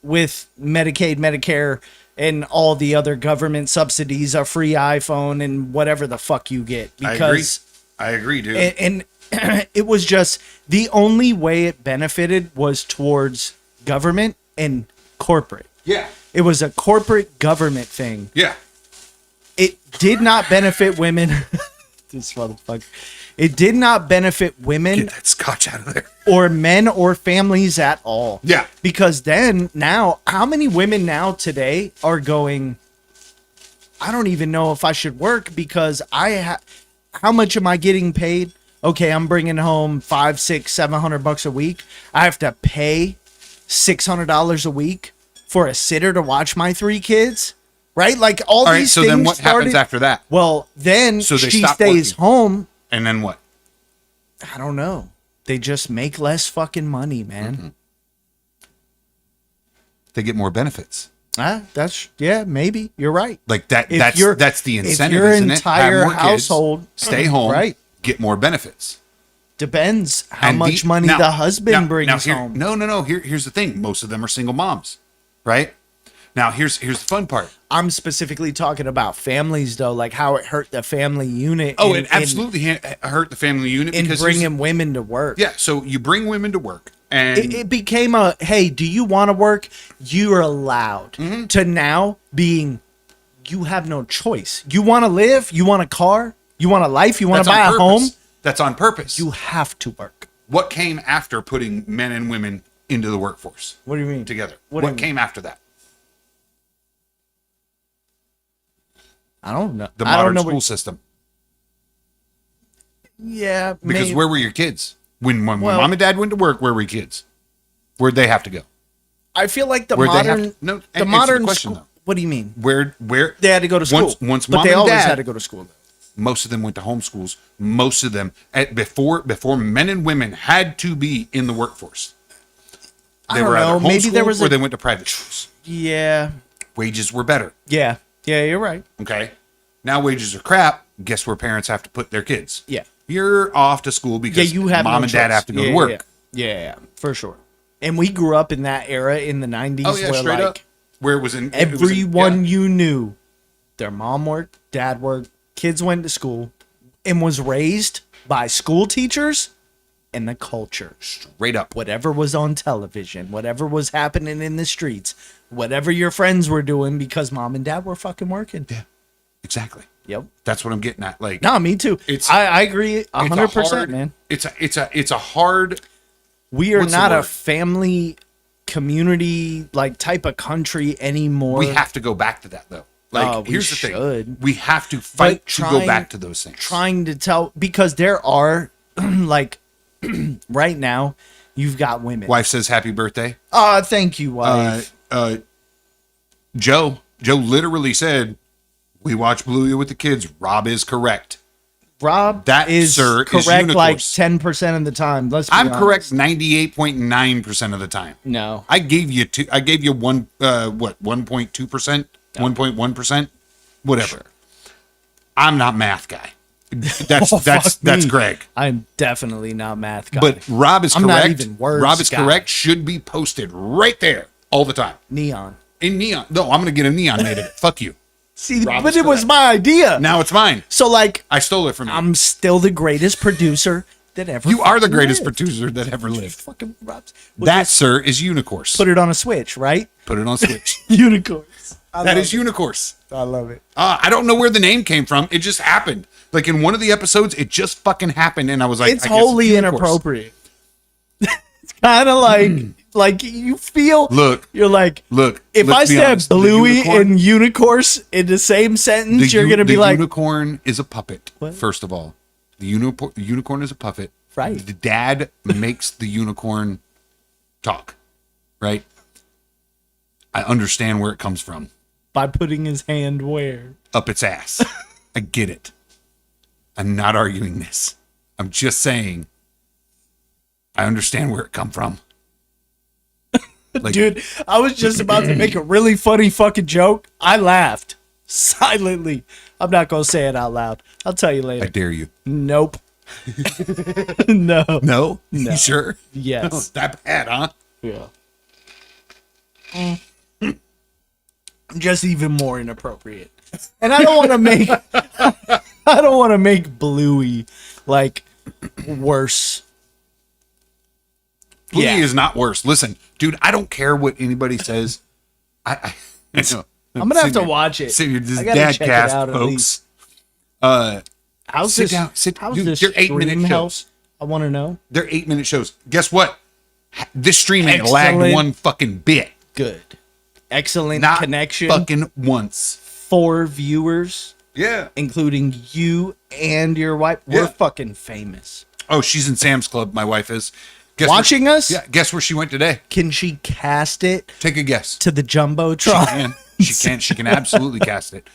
with Medicaid, Medicare, and all the other government subsidies, a free iPhone, and whatever the fuck you get. Because I agree, dude. and it was just the only way it benefited was towards government and corporate. yeah. It was a corporate government thing. Yeah. It did not benefit women. This motherfucker. It did not benefit women Get that scotch out of there. or men or families at all. Yeah. Because then now, how many women now today are going, I don't even know if I should work because how much am I getting paid? Okay, I'm bringing home $500, $600, $700 a week. I have to pay $600 a week for a sitter to watch my 3 kids, right? Like all All right. these So things then what started, happens after that? Well, then So they she stop stays working. home. And then what? I don't know. They just make less fucking money, man. They get more benefits. Maybe you're right. Like that. If your- That's the if incentive, your isn't it? entire Have more kids, household- stay home, Right. Get more benefits. Depends how And much the- money now- the husband brings here- home. No. Here's the thing. Most of them are single moms, right? Now here's the fun part. I'm specifically talking about families, though, like how it hurt the family unit. Oh, in- it absolutely hurt the family unit in because here's- bringing women to work. yeah. So you bring women to work, and It became a hey, do you want to work? You are allowed. Mm-hmm. To now being, you have no choice. You want to live? You want a car? You want a life? You want that's to buy on a purpose. home? That's on purpose. You have to work. What came after putting men and women into the workforce What do you mean? together? What What, do you mean? came after that? I don't know. The I don't modern know school what, system. yeah, Because maybe. where were your kids when Well- mom and dad went to work? Where were your kids? Where'd they have to go? I feel like the Where'd they have modern, to- no, the answer the modern question, school. though. What do you mean? Where They had to go to school. Once but mom they and always dad, had to go to school. most of them went to homeschools. Most of them before men and women had to be in the workforce. I They don't were either know. Maybe there homeschooled was or a- they went to private schools. Yeah, Wages were better. yeah, you're right. Okay. Now wages are crap. Guess where parents have to put their kids? Yeah. You're off to school Yeah, because you have mom no and dad choice. have to go Yeah, to work. Yeah, for sure. And we grew up in that era in the 90s Oh yeah, where straight like up. Where it was in everyone you knew, their mom worked, dad worked, kids went to school, and was raised by school teachers and the culture. straight up. Whatever was on television, whatever was happening in the streets, whatever your friends were doing because mom and dad were fucking working. Yeah, exactly. Yep. That's what I'm getting at. Like, No, me too. I agree 100%, man. It's a hard. We are what's the not a word? family community like type of country anymore. We have to go back to that though. Like, we here's the should. thing: we have to fight But to go back to those things. Trying to tell because there are like right now you've got women. Wife says happy birthday. Thank you, wife. Joe literally said, "We watch Bluey with the kids." Rob is correct. Rob that, is sir, is correct like unicorns. 10% of the time. Let's be I'm honest. correct 98.9% of the time. No. I gave you two. I gave you 1.2%, 1.1%, whatever. I'm not math guy. That's Oh, that's fuck me. Greg. I'm definitely not math guy. But Rob is I'm correct. not even words Rob is guy. correct. Should be posted right there all the time Neon. in neon. No, I'm gonna get a neon made of it. Fuck you. See, Rob but is it was correct. my idea. Now it's mine. So like I stole it from you. I'm still the greatest producer that ever You are the fucking greatest lived. producer that ever lived. Fucking Rob's. Well, That, just sir, is Unicourse. put it on a switch, right? Put it on Switch. Unicorns. That is Unicourse. I love it. I don't know where the name came from. It just happened. Like in one of the episodes, it just fucking happened, and I was like, It's I guess wholly Unicourse. inappropriate. It's kind of like you feel. Look, You're like, look. if let's I be said honest, the Bluey unicorn- and Unicourse in the same sentence, you're gonna be the like, unicorn is a puppet. What? First of all, the unicorn is a puppet. Right. The dad makes the unicorn talk. Right. I understand where it comes from. by putting his hand where? Up its ass. I get it. I'm not arguing this. I'm just saying I understand where it come from. Like, Dude, I was just about to make a really funny fucking joke. I laughed silently. I'm not gonna say it out loud. I'll tell you I later. dare you. Nope. No. No? No. You sure? Yes. That bad, huh? Yeah. Just even more inappropriate. And I don't want to make I don't want to make Bluey like worse. Bluey Yeah. is not worse. Listen, dude, I don't care what anybody says. I know. I'm gonna have to watch it. Sit here, this I gotta dad check it cast, out at folks. least. How's Sit this? down, how's dude, this they're 8-minute stream shows. house? I want to know. They're 8-minute shows. Guess what? This stream ain't lagged Excellent. one fucking bit. Good. Excellent Not connection. fucking once. 4 viewers, Yeah. including you and your wife. We're Yeah. fucking famous. Oh, she's in Sam's Club. My wife is. Guess Watching where, us? Yeah. Guess where she went today? Can she cast it Take a guess. to the She jumbotron? can. She can. She can absolutely cast it.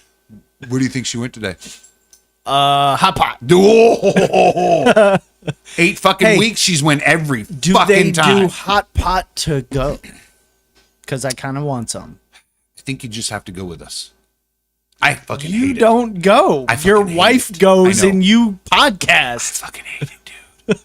Where do you think she went today? Hot pot. Oh, 8 fucking Hey, weeks. She's went every Do fucking they time. do hot pot to go? Because I kind of want some. I think you just have to go with us. I fucking You hate it. don't go. I Your fucking hate wife it. goes I know. and you podcast. Fucking hate it,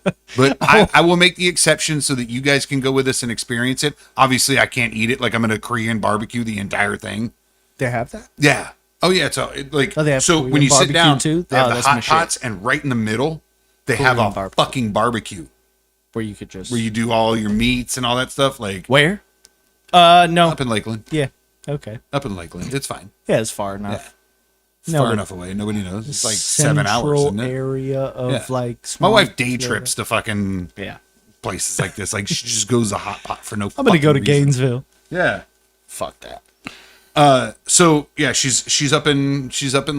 dude. But I will make the exception so that you guys can go with us and experience it. Obviously, I can't eat it. Like I'm gonna Korean barbecue the entire thing. They have that? Yeah. Oh yeah. Like Oh, they have so Korean when you sit barbecue down, too? they have Oh, the that's my hot shit. pots, and right in the middle, they have Korean a barbecue. fucking barbecue Where you could just. where you do all your meats and all that stuff. Like Where? No. up in Lakeland. Yeah. Okay. Up in Lakeland, it's fine. Yeah, it's far enough. Yeah. It's No, far but- enough away. Nobody knows. It's like 7 hours. Central Isn't it? area of Yeah. like. My small wife day Florida. trips to fucking Yeah. places like this. Like she just goes to hot pot for no. I'm gonna go to fucking reason. Gainesville. Yeah. Fuck that. So yeah, she's up in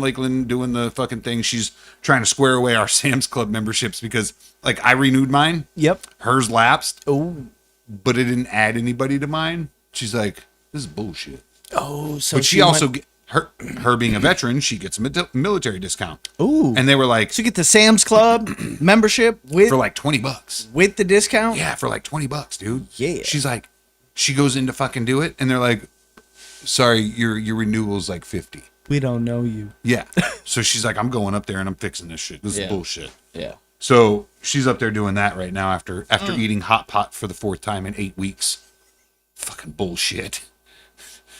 Lakeland doing the fucking thing. She's trying to square away our Sam's Club memberships because like I renewed mine, Yep. hers lapsed, Oh. but it didn't add anybody to mine. She's like, this is bullshit. Oh. So But she also her being a veteran, she gets a military discount. Ooh. And they were like So you get the Sam's Club membership with for like $20. with the discount. Yeah, for like $20, dude. Yeah. She's like, she goes in to fucking do it, and they're like, sorry, your renewal's like 50. We don't know you. Yeah. So she's like, I'm going up there and I'm fixing this shit. This Yeah. is bullshit. Yeah. So she's up there doing that right now after eating hot pot for the 4th time in 8 weeks. Fucking bullshit.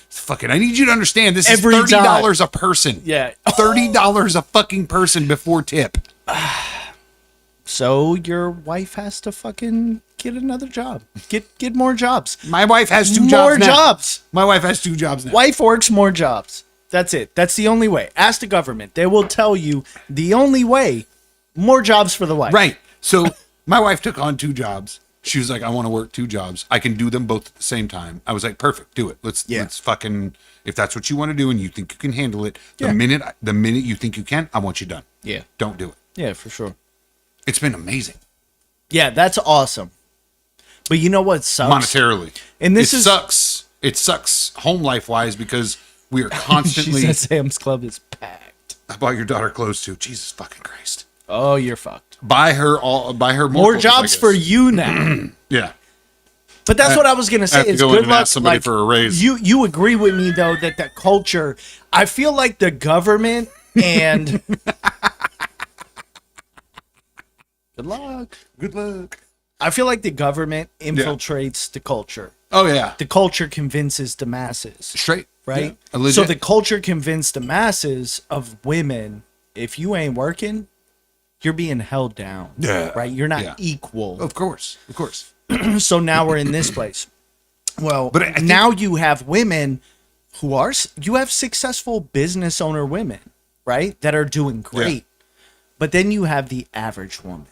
Fucking, I need you to understand this Every is $30 a person. Yeah. $30 a fucking person before tip. So your wife has to fucking get another job. Get more jobs. My wife has 2 More jobs now. jobs. My wife has 2 jobs now. Wife works more jobs. That's it. That's the only way. Ask the government. They will tell you the only way. More jobs for the wife. Right. So my wife took on 2 jobs. She was like, I want to work 2 jobs. I can do them both at the same time. I was like, perfect, do it. Let's fucking, if that's what you want to do and you think you can handle it, Yeah. the minute you think you can, I want you done. Yeah. Don't do it. Yeah, for sure. It's been amazing. Yeah, that's awesome. But you know what sucks? Monetarily. And this it is- sucks. It sucks home life wise because we are She constantly said Sam's Club is packed. I bought your daughter clothes too. Jesus fucking Christ. Oh, you're fucked. Buy her More clothes, jobs I for guess. you now. Yeah. But that's what I was gonna I say. have to Is go in good and luck. ask somebody for a raise. You agree with me though that the culture. I feel like the government and. Good luck. Good luck. I feel like the government infiltrates the culture. Oh yeah. The culture convinces the masses, Straight. right? Yeah. Legit. So the culture convinced the masses of women, if you ain't working, you're being held down. Yeah. Right? You're not Yeah. equal. Of course. Of course. So now we're in this place. Well, But I think- now you have women who are, you have successful business owner women, right? That are doing great. But then you have the average woman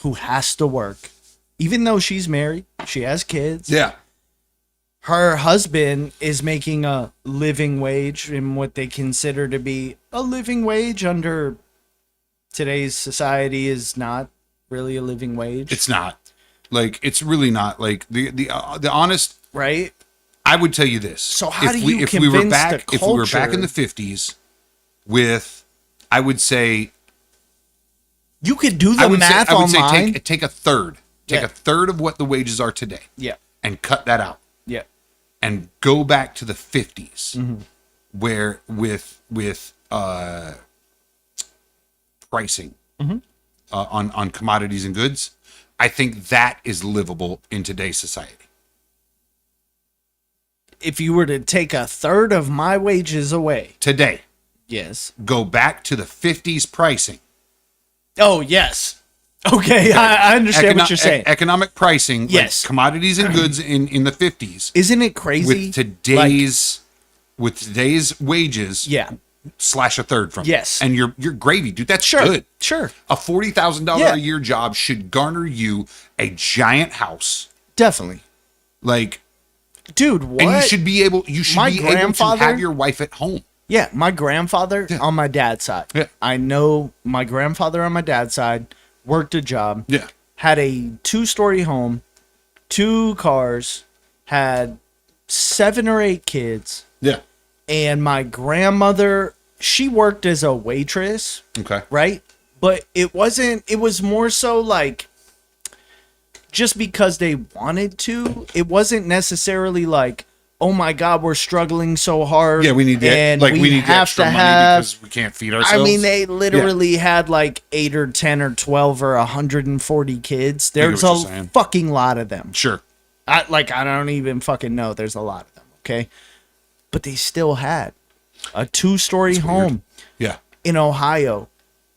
who has to work. Even though she's married, she has kids. Yeah. Her husband is making a living wage in what they consider to be a living wage under today's society is not really a living wage. It's not. Like it's really not. Like the honest right? I would tell you this. So how do you if we were convince back the if we were back in culture- the 50s with I would say You could do I the would math say, I would online. say take a third. Take Yeah. a third of what the wages are today Yeah. and cut that out Yeah. and go back to the 50s Mm-hmm. where with pricing Mm-hmm. on commodities and goods. I think that is livable in today's society. If you were to take a third of my wages away. Today, Yes. go back to the 50s pricing. Oh, yes. Okay, I understand what you're saying. Economic pricing, like Yes. commodities and goods in the 50s Isn't it crazy? with today's wages yeah. slash a third from it. Yes. And you're gravy, dude. That's Sure. good. Sure. A $40,000 Yeah. a year job should garner you a giant house. Definitely. Like Dude, what? and you should be able to grandfather- have your wife at home. Yeah, my grandfather on my dad's side. Yeah. I know my grandfather on my dad's side worked a job. Yeah. Had a 2-story home, 2 cars, had 7 or 8 kids, Yeah. and my grandmother, she worked as a waitress, Okay. right? But it was more so like just because they wanted to. It wasn't necessarily like, oh my God, we're struggling so hard. Yeah, we need and we need the have extra to money have. because we can't feed I ourselves. mean, they literally had like 8 or 10 or 12 or 140 kids. There's what a you're saying. fucking lot of them. Sure. I don't even fucking know. There's a lot of them. Okay. But they still had a 2-story home Yeah. in Ohio,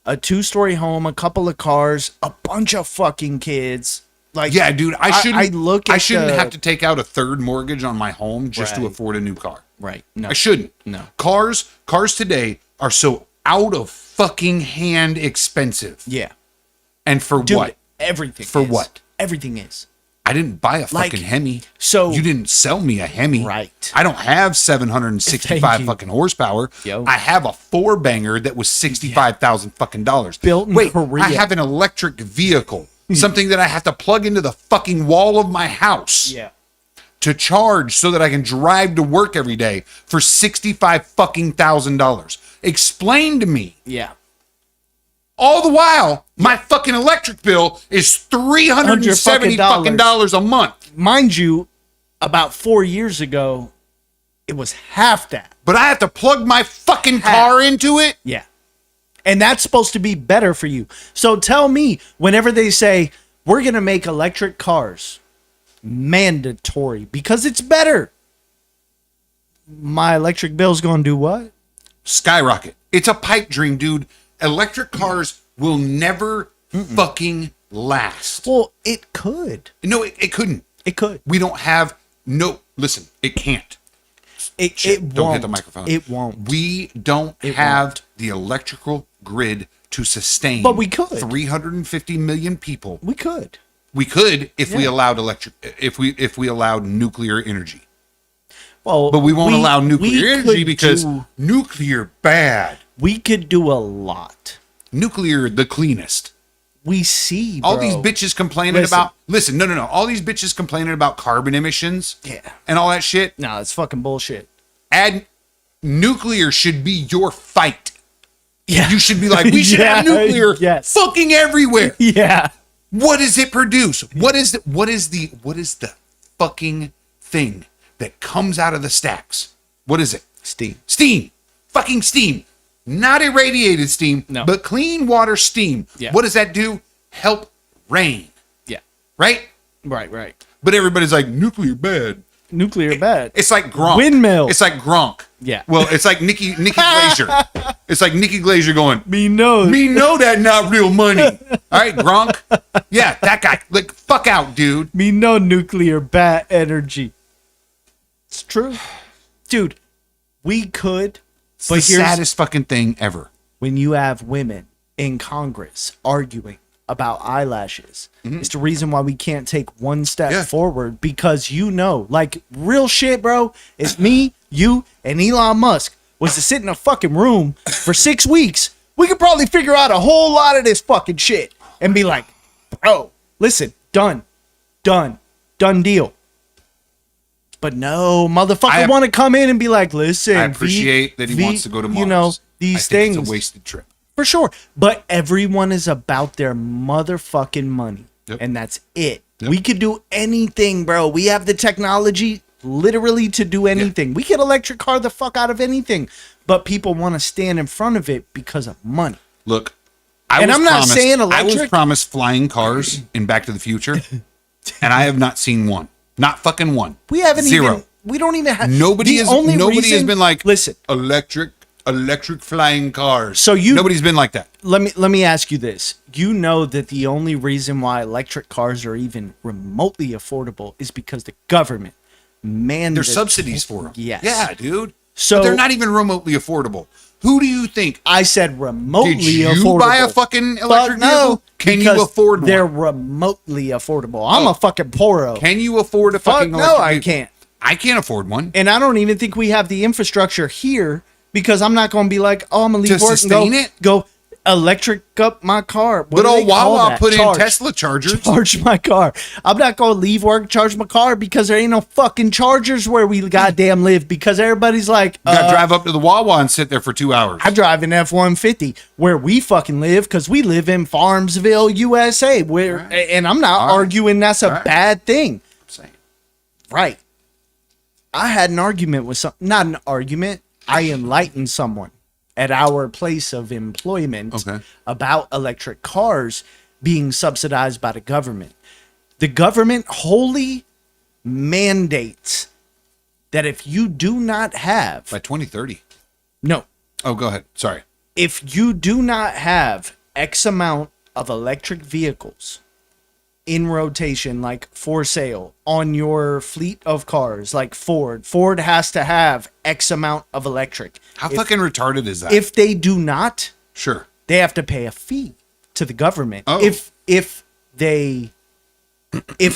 a 2-story home, a couple of cars, a bunch of fucking kids. Like, Yeah, dude. I shouldn't the- have to take out a third mortgage on my home just to Right. afford a new car. Right. No. I shouldn't. No. Cars today are so out of fucking hand expensive. Yeah. And for Dude, what? everything. For is. what? Everything is. I didn't buy a Like, fucking Hemi. so- you didn't sell me a Hemi. Right. I don't have 765 Thank you. fucking horsepower. Yo. I have a 4-banger that was $65,000 fucking dollars. Built in Wait, Korea. I have an electric vehicle, something that I have to plug into the fucking wall of my house Yeah. to charge so that I can drive to work every day for $65,000. Explain to me. Yeah. All the while, my fucking electric bill is $370 fucking dollars a month. Mind you, about 4 years ago, It was half that. But I have to plug my fucking car into it? Yeah. And that's supposed to be better for you. So tell me, whenever they say, we're going to make electric cars mandatory because it's better, my electric bill's going to do what? Skyrocket. It's a pipe dream, dude. Electric cars will never fucking last. Well, it could. No, it couldn't. It could. We don't have listen, it can't. It Shit, don't won't. hit the microphone. It won't. We don't It have won't. the electrical grid to sustain But we could. 350 million people. We could. We could if we Yeah. allowed if we allowed nuclear energy. Well, But we won't allow we nuclear energy could because do- nuclear bad. we could do a lot. Nuclear the cleanest. We see, All bro. these bitches complaining Listen. about no. All these bitches complaining about carbon emissions. Yeah. And all that shit. No, it's fucking bullshit. Add nuclear should be your fight. Yeah. You should be like, we should have Yeah, nuclear yes. fucking everywhere. Yeah. What does it produce? What is the fucking thing that comes out of the stacks? What is it? Steam. Steam. Fucking steam. Not irradiated steam, No. but clean water steam. Yeah. What does that do? Help rain. Yeah. Right? Right. But everybody's like, nuclear bad. Nuclear bad. It's like Gronk. Windmill. It's like Gronk. Yeah. Well, it's like Nikki Glazier. It's like Nikki Glazier going, Me knows. me know that not real money. All right, Gronk. Yeah, that guy. Like, fuck out, dude. Me no nuclear bat energy. It's true. Dude, we could. It's But the here's saddest fucking thing ever. when you have women in Congress arguing about eyelashes. It's the reason why we can't take one step Yeah. forward because like real shit, bro. If me, you, and Elon Musk was to sit in a fucking room for 6 weeks, we could probably figure out a whole lot of this fucking shit and be like, bro, listen, done deal. But no, motherfucker want to come in and be like, listen, I appreciate that he wants to go to Mars. You know, I these think things. It's a wasted trip. For sure. But everyone is about their motherfucking money. Yep. And that's it. Yep. We could do anything, bro. We have the technology literally to do anything. We could electric car the fuck out of anything. But people want to stand in front of it because of money. Look, And I'm not saying I was electric. promised flying cars in Back to the Future, and I have not seen one. Not fucking one. We haven't Zero. even. We don't even have. Nobody the has. only Nobody has reason- been like, Listen, electric flying cars. So you- Nobody's been like that. let me ask you this. You know that the only reason why electric cars are even remotely affordable is because the government mandated. There's subsidies for them. Yes. Yeah, dude. So- But they're not even remotely affordable. Who do you think? I said remotely Did you affordable. buy a fucking electric Fuck vehicle? Can you because afford one? They're remotely affordable. I'm Oh. a fucking poro. Can you afford a Fuck fucking no, electric I vehicle? can't. I can't afford one. And I don't even think we have the infrastructure here because I'm not going to be like, oh, I'm going to leave To work and sustain it? go electric up my car. What But do old they call Wawa that? put Charge. in Tesla chargers. Charge my car. I'm not going to leave work, charge my car because there ain't no fucking chargers where we goddamn live because everybody's like, You gotta drive up to the Wawa and sit there for 2 hours. I drive an F-150 where we fucking live because we live in Farmsville, USA. Where, and I'm not All right. arguing that's a All right. bad thing. Saying. Right. I had an argument with not an argument. I enlightened someone at our place of employment Okay. about electric cars being subsidized by the government. The government wholly mandates that if you do not have, By 2030. no, Oh, go ahead. Sorry. if you do not have X amount of electric vehicles in rotation, like for sale on your fleet of cars, like Ford has to have X amount of electric. How If- fucking retarded is that? If they do not, Sure. they have to pay a fee to the government. Oh. If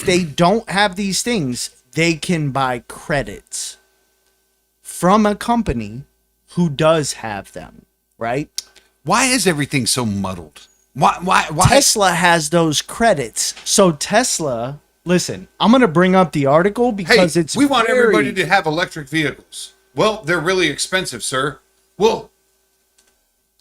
they don't have these things, they can buy credits from a company who does have them, right? Why is everything so muddled? Why? Tesla has those credits. So Tesla, listen, I'm going to bring up the article because it's we want very- everybody to have electric vehicles. Well, they're really expensive, sir. Well,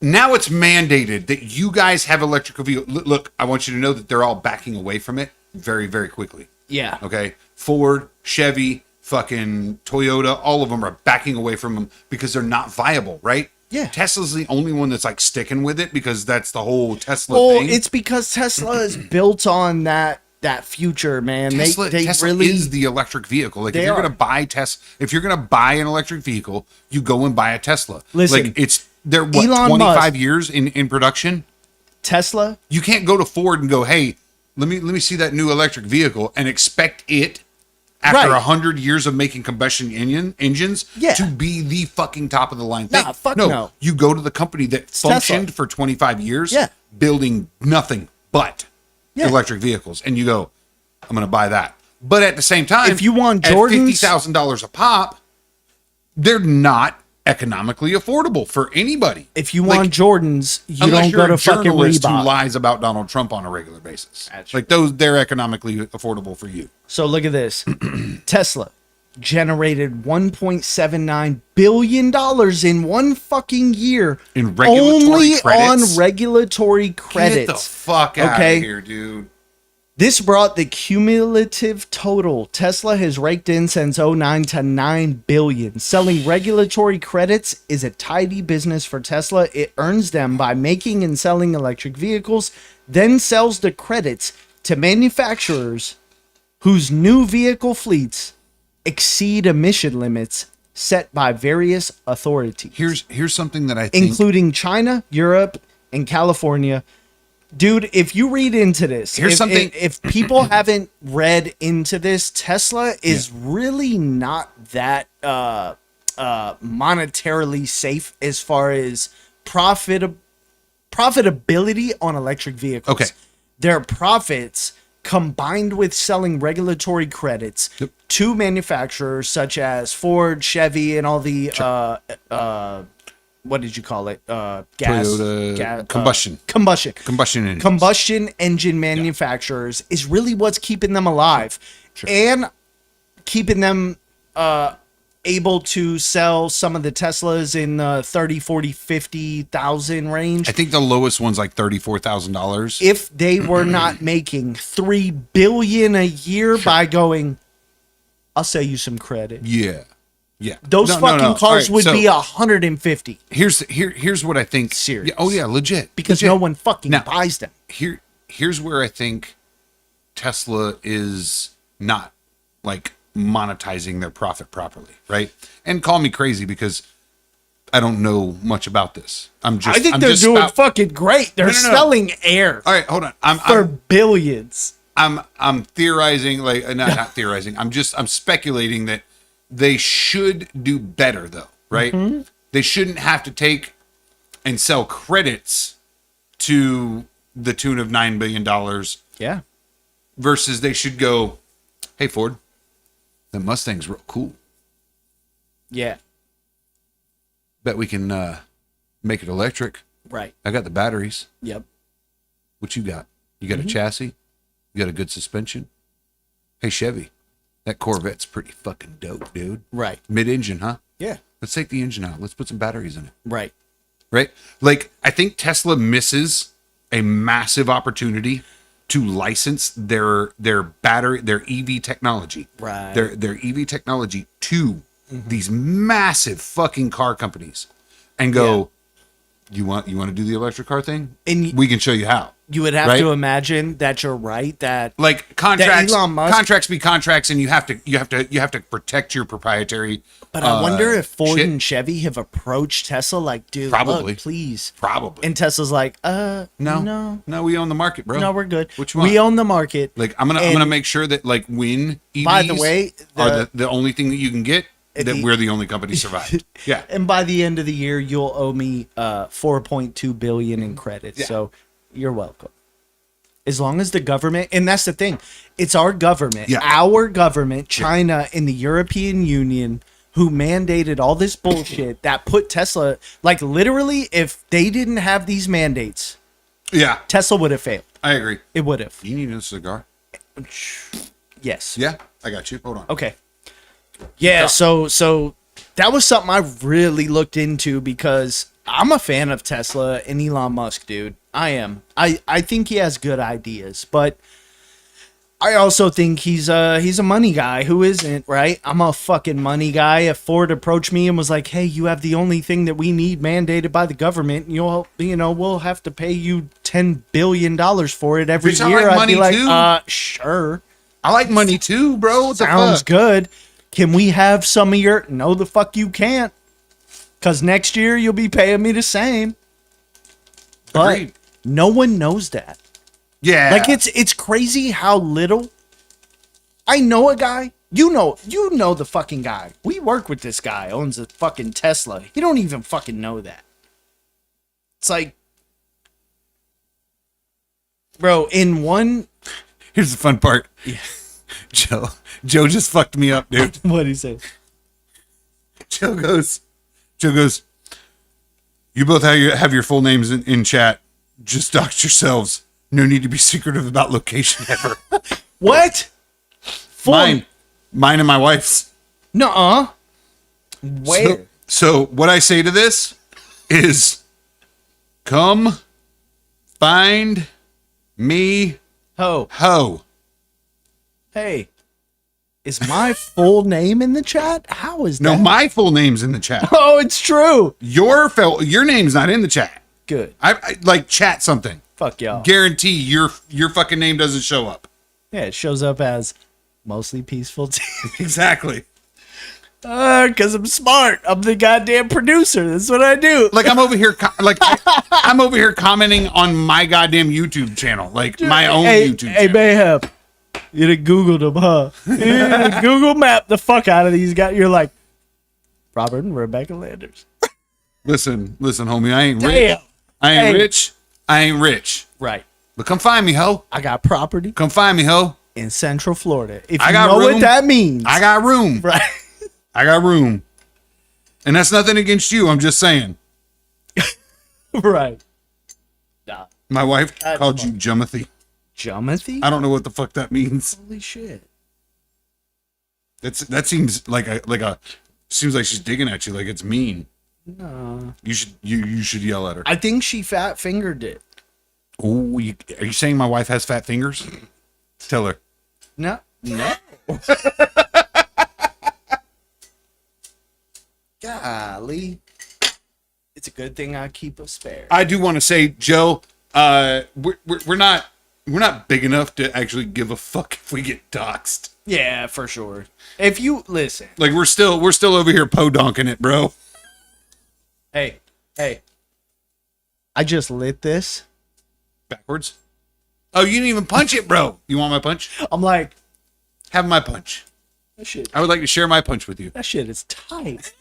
now it's mandated that you guys have electrical vehicles. Look, I want you to know that they're all backing away from it very, very quickly. Yeah. Okay. Ford, Chevy, fucking Toyota, all of them are backing away from them because they're not viable, right? Yeah. Tesla's the only one that's like sticking with it because that's the whole Tesla Well, thing. it's because Tesla is built on that future, man. Tesla, they Tesla really is the electric vehicle. Like They if you're are. gonna buy if you're gonna buy an electric vehicle, you go and buy a Tesla. Listen, like they're what Elon 25 Musk- years in production. Tesla. You can't go to Ford and go, hey, let me see that new electric vehicle and expect it after Right. 100 years of making combustion engines Yeah. to be the fucking top of the line Nah, thing. fuck no. You go to the company that Tesla. functioned for 25 years, Yeah. building nothing but Yeah. electric vehicles, and you go, I'm going to buy that. But at the same time, If you want at Jordans- $50,000 a pop, they're not economically affordable for anybody. If you Like, want Jordans, you unless don't you're go a to fucking journalist who Reebok. lies about Donald Trump on a regular basis. That's Like those, they're economically affordable for you. So look at this. Tesla generated $1.79 billion in one fucking year. In regulatory only credits? on regulatory credits. Get the fuck out Okay. of here, dude. This brought the cumulative total Tesla has raked in since 2009 to $9 billion. Selling regulatory credits is a tidy business for Tesla. It earns them by making and selling electric vehicles, then sells the credits to manufacturers whose new vehicle fleets exceed emission limits set by various authorities, Here's something that I think. including China, Europe, and California. Dude, if you read into this, Here's something- if people haven't read into this, Tesla is really not that monetarily safe as far as profitability on electric vehicles. Okay. Their profits combined with selling regulatory credits to manufacturers such as Ford, Chevy, and all the what did you call it? Gas, Toyota, combustion engines. combustion engine manufacturers is really what's keeping them alive and keeping them able to sell some of the Teslas in the 30, 40, 50,000 range. I think the lowest one's like $34,000. If they were not making $3 billion a year by going, I'll sell you some credit. Yeah. Yeah. Those No, no, fucking no. cars All right, would so be 150 Here's what I think. Serious. Yeah, oh yeah, legit. because Legit. no one fucking Now, buys them. Here's where I think Tesla is not like monetizing their profit properly, right? And call me crazy because I don't know much about this. I'm I think I'm they're just doing spout- fucking great. They're No. selling air All right, hold on. for billions. I'm theorizing, like not theorizing. I'm speculating that they should do better though, right? Mm-hmm. They shouldn't have to take and sell credits to the tune of $9 billion Yeah. versus they should go, hey Ford, that Mustang's real cool. Yeah. Bet we can make it electric. Right. I got the batteries. Yep. What you got? You got Mm-hmm. a chassis? You got a good suspension? Hey Chevy, that Corvette's pretty fucking dope, dude. Right. Mid-engine, huh? Yeah. Let's take the engine out. Let's put some batteries in it. Right. Right? Like, I think Tesla misses a massive opportunity to license their battery, their EV technology. Right. Their EV technology to these massive fucking car companies and go, you want to do the electric car thing? And We can show you how. you would have Right? to imagine that you're right. That Like contracts, Elon Musk- contracts be contracts, and you have to protect your proprietary. But I wonder if Ford shit. and Chevy have approached Tesla like, dude, Probably. look, please. Probably. And Tesla's like, no, no, we own the market, bro. no, we're good. Which one? We own the market. Like I'm And- gonna make sure that like when EVs By the way, are the only thing that you can get, that the- we're the only company survived. Yeah. And by the end of the year, you'll owe me $4.2 billion in credit. Yeah. So you're welcome. As long as the government, and that's the thing, it's our government, Yeah. our government, China and the European Union, who mandated all this bullshit that put Tesla, like literally, if they didn't have these mandates, Yeah, Tesla would have failed. I agree. It would have. You need a cigar? Yes. Yeah, I got you. Hold on. Okay. Yeah, so that was something I really looked into because I'm a fan of Tesla and Elon Musk, dude. I am. I think he has good ideas, but I also think he's a money guy. Who isn't, right? I'm a fucking money guy. If Ford approached me and was like, "Hey, you have the only thing that we need mandated by the government, and we'll have to pay you $10 billion for it every Bitch, I year," like I'd be money like, too. sure, I like money too, bro. What the sounds fuck? good. Can we have some of your? No, the fuck you can't. Cause next year you'll be paying me the same. But Agreed. no one knows that. Yeah. Like it's crazy how little. I know a guy. You know the fucking guy. We work with this guy. Owns a fucking Tesla. He don't even fucking know that. It's like, bro. In one, Here's the fun part. Joe just fucked me up, dude. what he say? Joe goes, you both have your full names in chat. Just dox yourselves. No need to be secretive about location ever. What? Full, Mine and my wife's. Nuh-uh. Where? So what I say to this is, come find me, Ho. ho. Hey. Is my full name in the chat? How is No, that? my full name's in the chat. Oh, it's true. Your name's not in the chat. Good. I like chat something. Fuck y'all. Guarantee your fucking name doesn't show up. Yeah, it shows up as mostly peaceful tea. Exactly. Because I'm smart. I'm the goddamn producer. That's what I do. Like I'm over here, I'm over here commenting on my goddamn YouTube channel, like my own YouTube Hey, channel. Mayhem. You done Googled them, huh? You done Google map the fuck out of these guys. You're like, Robert and Rebecca Landers. Listen, homie, I ain't Damn. rich. I ain't Hey. rich. I ain't rich. Right. But come find me, ho. I got property Come find me, ho. in Central Florida. If I you got know room. what that means. I got room. Right. I got room. And that's nothing against you. I'm just saying. Right. Nah. My wife That's called fine. you Jumothy. Jumothy? I don't know what the fuck that means. Holy shit. That seems like a seems like she's digging at you, like it's mean. No. You should yell at her. I think she fat fingered it. Oh, are you saying my wife has fat fingers? Tell her. No. No. Golly. It's a good thing I keep a spare. I do want to say, Joe, we're not big enough to actually give a fuck if we get doxxed. Yeah, for sure. If you listen, Like we're still over here podonking it, bro. hey, I just lit this. Backwards. Oh, you didn't even punch it, bro. You want my punch? I'm like, Have my punch. that shit I would like to share my punch with you. is tight.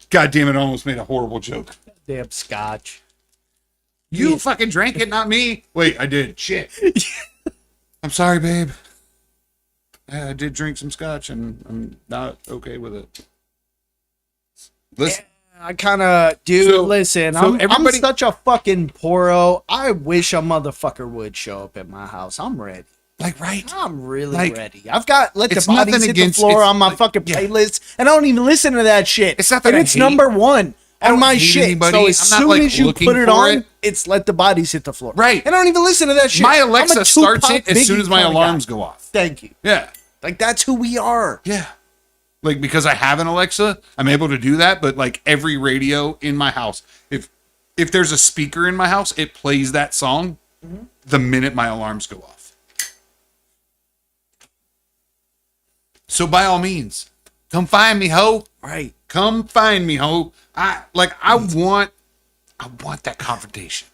God damn it! I almost made a horrible joke. Damn scotch. You fucking drank it, not me. Wait, I did. Shit. I'm sorry, babe. I did drink some scotch, and I'm not okay with it. Listen, I kind of, dude, So- listen, so I'm everybody- such a fucking poro. I wish a motherfucker would show up at my house. I'm ready. like, right? I'm really Like, ready. I've got Let the it's Bodies nothing Hit the against- Floor it's on my like- fucking yeah. playlist, and I don't even listen to that shit. It's not that and I it's hate- number one I don't on my hate shit. anybody. So as I'm not, soon like, as you looking put it for on, it. it's Let the Bodies Hit the Floor. Right. And I don't even listen to that shit. My I'm a Alexa starts Tupac, it as soon Biggie as my kinda alarms guy. go off. Thank you. Yeah. Like, that's who we are. Yeah. Like, because I have an Alexa, I'm able to do that. But like every radio in my house, if there's a speaker in my house, it plays that song the minute my alarms go off. So by all means, come find me, ho. Right. Come find me, ho. I want that confrontation.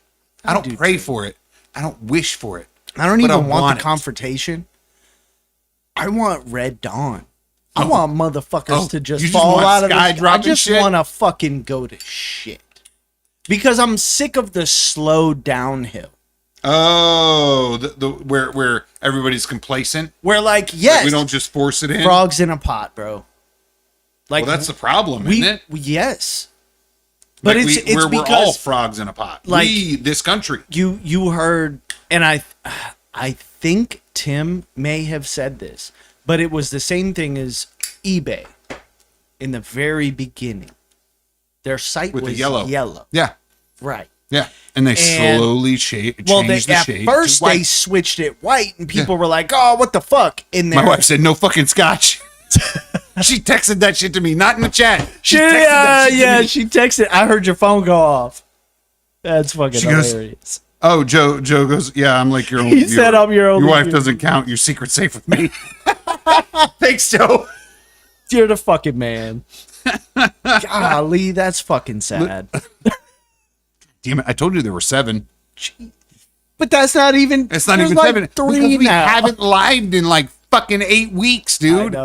I don't do pray for it. I don't wish for it. I don't But even I want want the it. confrontation. I want Red Dawn. I want motherfuckers Oh, to just you just fall want out of the sky I dropping just shit? want to fucking go to shit. Because I'm sick of the slow downhill. Oh, the where everybody's complacent. Where like, yes, We don't just force it in. frogs in a pot, bro. Like Well, that's the problem, we, isn't it? yes. But Like it's we're all because frogs in a pot. like- This country. you heard, and I think Tim may have said this, but it was the same thing as eBay in the very beginning. Their site With the was yellow. yellow. Yeah. Right. Yeah, and they And- slowly changed the at shade. first to white. they switched it white, and people were like, "Oh, what the fuck?" In there, My wife said, "No fucking scotch." She texted that shit to me, not in the chat. She, texted that shit to yeah, me. she texted. I heard your phone go off. That's fucking She goes, hilarious. Oh, Joe goes, yeah, I'm like your own. He said I'm your only Your wife viewer. doesn't count. Your secret's safe with me. Thanks, Joe. You're the fucking man. Golly, that's fucking sad. Damn it! I told you there were 7. But that's not even. It's not there's even like 7 Three because we now. haven't lived in like fucking 8 weeks, dude.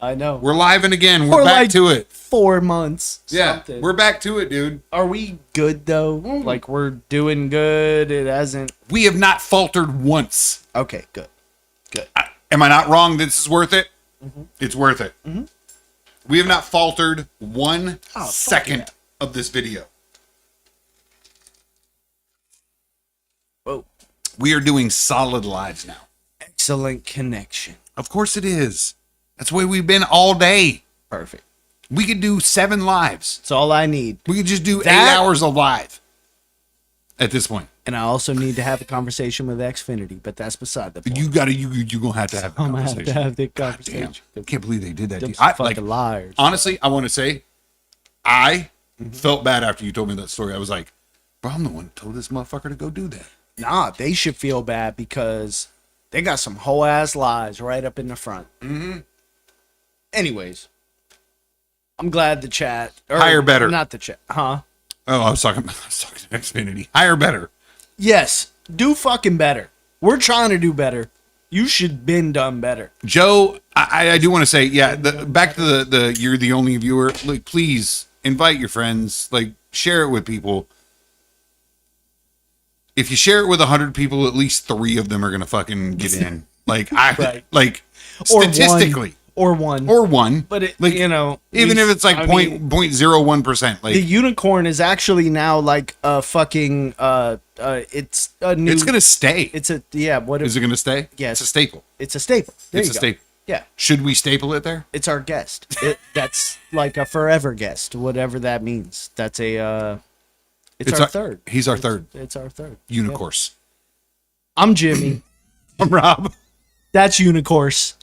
I know. We're living again. We're Or back like to it. 4 months. Yeah, something. we're back to it, dude. Are we good though? Like we're doing good. It hasn't. We have not faltered once. Okay, good. Good. Am I not wrong? This is worth it. Mm-hmm. It's worth it. We have not faltered 1 fuck second yeah. of this video. Whoa. We are doing solid lives now. Excellent connection. Of course it is. That's the way we've been all day. Perfect. We could do 7 lives. That's all I need. We could just do 8 That- hours of live at this point. And I also need to have a conversation with Xfinity, but that's beside the point. You gotta you gonna have to have a I'm gonna have conversation. to have the Damn, conversation. I can't believe they did that. to Them you. I, fucking like, liars. honestly, I want to say, I felt bad after you told me that story. I was like, bro, I'm the one who told this motherfucker to go do that. Nah, they should feel bad because they got some whole ass lies right up in the front. Mm-hmm. Anyways, I'm glad the chat. Higher, better. Not the chat. Huh? Oh, I was talking to Xfinity. Higher, better. Yes. Do fucking better. We're trying to do better. You should been done better. Joe, I do want to say, yeah, back to the you're the only viewer. Like, please invite your friends. Like, share it with people. If you share it with 100 people, at least 3 of them are gonna fucking get in. Like, Right. like Or statistically, one. or one. But it, like, you know, even if it's like I mean, 0.01%, like the unicorn is actually now like a fucking it's a new. it's gonna stay. It's a yeah. What Is it gonna stay? Yes. It's a staple. It's a staple. There It's you a go. staple. Yeah, Should we staple it there? it's our guest. That's like a forever guest, whatever that means. That's a. It's our third. He's our third It's our third. unicorse. I'm Jimmy. I'm Rob. That's unicorse.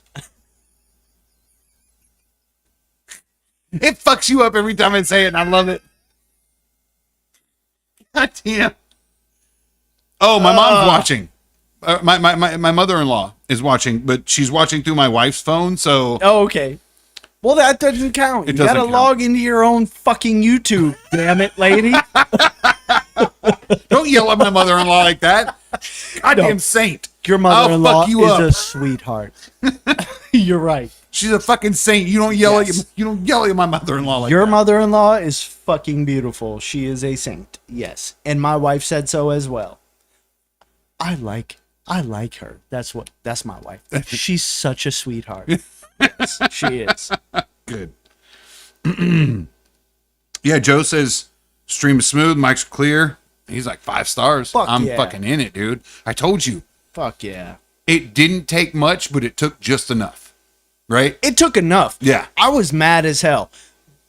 It fucks you up every time I say it, and I love it. God damn. Oh, my mom's watching. My mother-in-law is watching, but she's watching through my wife's phone, so Oh, okay. Well, that doesn't count. It You doesn't gotta count. log into your own fucking YouTube. Damn it, lady. don't yell at my mother-in-law like that. Goddamn No. saint. Your mother-in-law fuck you is up. a sweetheart. You're right. She's a fucking saint. You don't yell Yes. at you don't yell at my mother-in-law like Your that. mother-in-law is fucking beautiful. She is a saint. Yes. And my wife said so as well. I like her. That's my wife. She's such a sweetheart. Yes, she is. Good. Yeah, Joe says stream is smooth, mic's clear. He's like 5 stars. Fuck I'm yeah. fucking in it, dude. I told you. Fuck yeah. It didn't take much, but it took just enough. Right? It took enough. Yeah. I was mad as hell.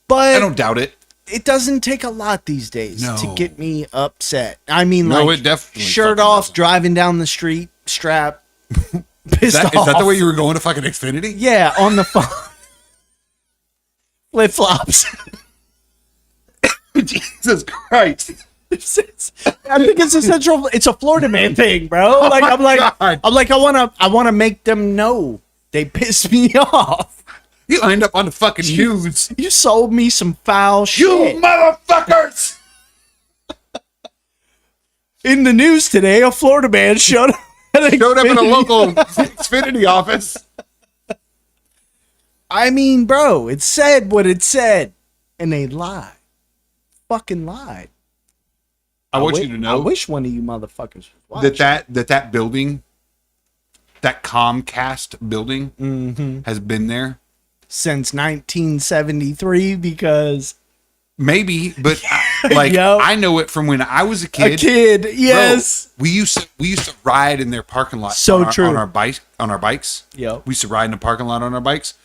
But I don't doubt it. it doesn't take a lot these days No. to get me upset. I mean, No, like it definitely shirt fucking off, doesn't. driving down the street, strap, Is pissed that, off. is that the way you were going to fucking Xfinity? Yeah, on the phone. Flip flops. Jesus Christ. I think it's essential. It's a Florida man thing, bro. Like my I'm like God. I wanna make them know they piss me off. You end up on the fucking news. You sold me some foul You shit. motherfuckers! In the news today, a Florida man showed up at Showed up in a Xfinity. local Xfinity office. I mean, bro, it said what it said, and they lied. Fucking lied. I want wi- you to know I wish one of you motherfuckers was watching. that building, that Comcast building, Mm-hmm. has been there. Since 1973, because Maybe, but like Yo. I know it from when I was a a kid. kid, Bro, yes. we used to ride in their parking lot. So on our, true. on our bikes. Yo. We used to ride in the parking lot on our bikes.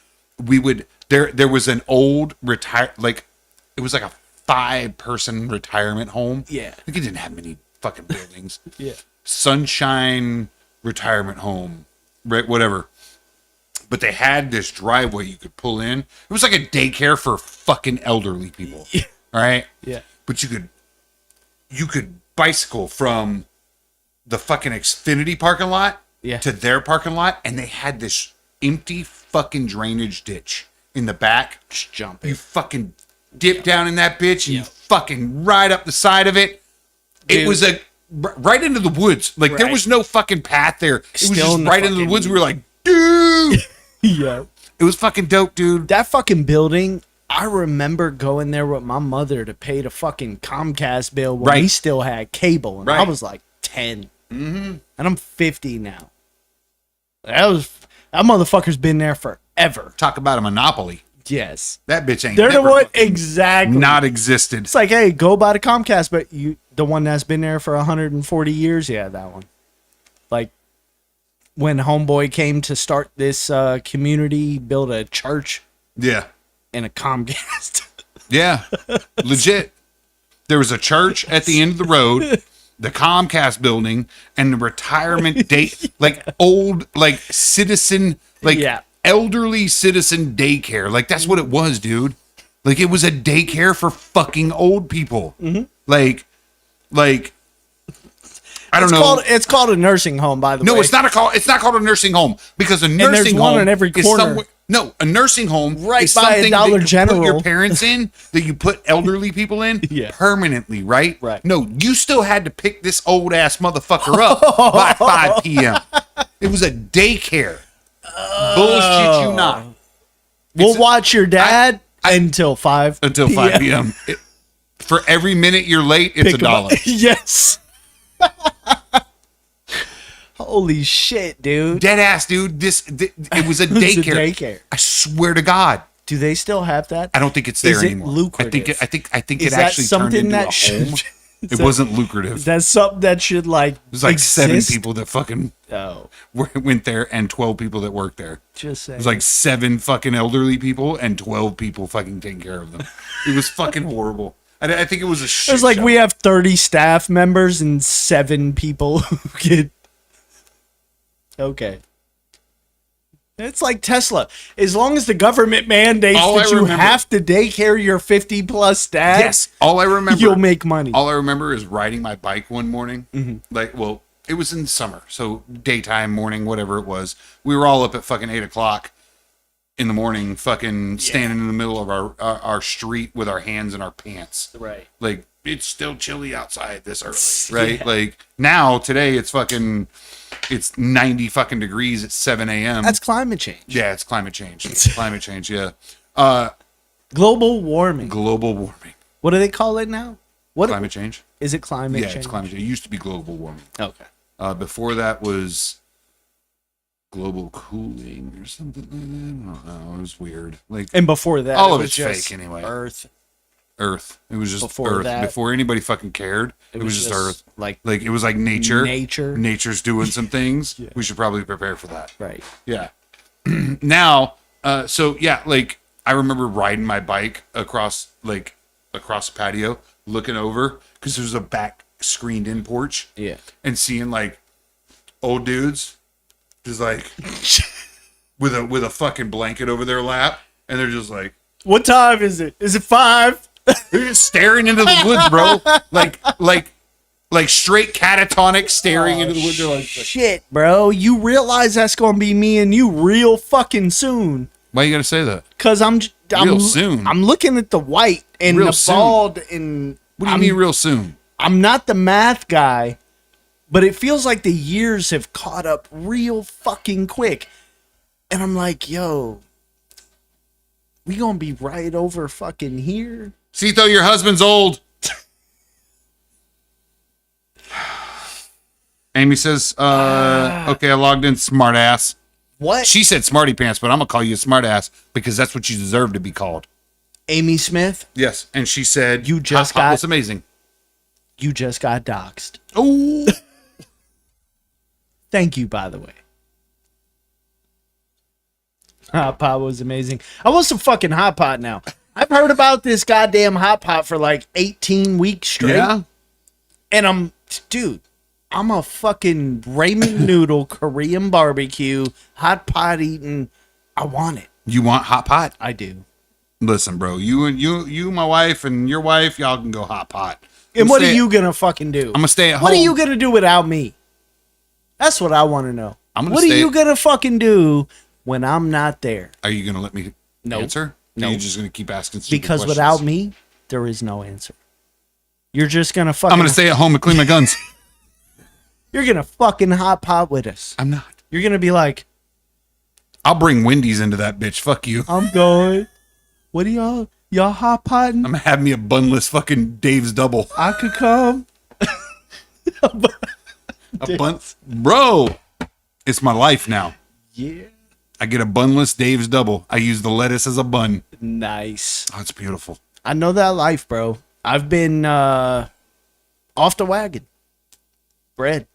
We would there was an old retired, like it was like a 5-person retirement home. Yeah. Like, it didn't have many fucking buildings. Yeah. Sunshine retirement home, right? Whatever. But they had this driveway you could pull in. It was like a daycare for fucking elderly people. Yeah. Right? Yeah. But you could bicycle from the fucking Xfinity parking lot Yeah. to their parking lot, and they had this empty fucking drainage ditch in the back. Just jump You it. fucking dip down in that bitch and Yeah. you fucking ride up the side of it. Dude. It was right into the woods. Like, there Right. was no fucking path there. It was Still just in the right into the fucking- woods. We were like, dude. Yeah. It was fucking dope, dude. That fucking building, I remember going there with my mother to pay the fucking Comcast bill when we Right. still had cable. And I Right. was like 10. Mm-hmm. And I'm 50 now. That motherfucker's been there forever. Talk about a monopoly. Yes. That bitch ain't They're the never one, fucking exactly. not existed. It's like, hey, go buy the Comcast, but the one that's been there for 140 years, yeah, that one. Like, when Homeboy came to start this community, build a church Yeah. and a Comcast. Yeah. Legit. There was a church at the end of the road, the Comcast building, and the retirement date, like old, like citizen, like Yeah. elderly citizen daycare. Like, that's what it was, dude. Like, it was a daycare for fucking old people. Mm-hmm. Like, I don't know. It's called a nursing home, by the way. No, it's not called a nursing home, because a nursing there's one home on every is corner. somewhere. No, a nursing home Right is by a something Dollar that you put your General. parents in, that you put elderly people in Yeah. permanently, right? Right. No, you still had to pick this old ass motherfucker up by 5 p.m. It was a daycare. Bullshit you not. We'll It's- watch your dad until 5. Until 5 p.m. For every minute you're late, it's Pick a 'em up. dollar. Yes. Holy shit, dude. Dead ass, dude. It was a It's a daycare. daycare. I swear to God. Do they still have that? I don't think it's there Is it anymore. lucrative? I think Is it that actually turned something into that a should- home. is It that- wasn't lucrative. That's something that should like. There's like 7 exist? people that fucking Oh, went there and 12 people that worked there. just saying. It was like 7 fucking elderly people and 12 people fucking taking care of them. It was fucking horrible. I think it was a shit It's like show. we have 30 staff members and 7 people who get. Okay. It's like Tesla. As long as the government mandates All that I you remember- have to daycare your 50 plus staff, Yes, all I remember. you'll make money. All I remember is riding my bike one morning. Mm-hmm. Like, well, it was in summer, so daytime, morning, whatever it was. We were all up at fucking 8 o'clock in the morning, fucking standing in the middle of our street with our hands in our pants. Right. Like, it's still chilly outside this early, right? Yeah. Like, now, today, it's 90 fucking degrees at 7 a.m. That's climate change. Yeah, it's climate change. Climate change, yeah. Global warming. Global warming. What do they call it now? What Climate change? is it? Climate Yeah, change. it's climate change. It used to be global warming. Okay. Before that was global cooling or something like that. I don't know. It was weird. Like, And before that, All it of was it's just fake anyway. Earth. Earth. It was just Before Earth. that- Before anybody fucking cared, it was just Earth. Like Like, it was like nature. Nature. Nature's doing some things. We should probably prepare for that. right. Yeah. Now, so yeah, like, I remember riding my bike across the patio, looking over, because there's a back screened in porch, Yeah. and seeing like old dudes just like with a fucking blanket over their lap, and they're just like, What time is it? Is it 5? they're just staring into the woods, bro. Like straight catatonic staring into the woods. They're like, Shit, bro. You realize that's gonna be me and you real fucking soon. why you gotta say that? Cause I'm Real soon? I'm looking at the white and Real the soon? bald and What do you I'm, mean real soon? I'm not the math guy, but it feels like the years have caught up real fucking quick. And I'm like, yo, we gonna be right over fucking here. Cito, your husband's old. Amy says, okay, I logged in, smart ass. What? She said smarty pants, but I'm gonna call you a smart ass because that's what you deserve to be called. Amy Smith, Yes. And she said, You just "Hot Pot got- was amazing." you just got doxxed. Oh, Thank you, by the way. Hot pot was amazing. I want some fucking hot pot now. I've heard about this goddamn hot pot for like 18 weeks straight. Yeah. And dude, I'm a fucking ramen noodle Korean barbecue hot pot eating. I want it. You want hot pot? I do. Listen, bro. You, my wife, and your wife, y'all can go hot pot. And what are you gonna fucking do? I'm gonna stay at home. What are you gonna do without me? That's what I want to know. I'm gonna what are stay- you gonna fucking do when I'm not there? Are you gonna let me Nope. answer? Nope. Are you just gonna keep asking? stupid Because questions? without me, there is no answer. You're just gonna fucking. I'm gonna stay at home and clean my guns. You're gonna fucking hot pot with us. I'm not. You're gonna be like, I'll bring Wendy's into that bitch. Fuck you. I'm going. What are y'all hot potting? I'm gonna have me a bunless fucking Dave's double. I could come. A bun, bro. It's my life now. Yeah. I get a bunless Dave's double. I use the lettuce as a bun. Nice. Oh, it's beautiful. I know that life, bro. I've been off the wagon. Bread.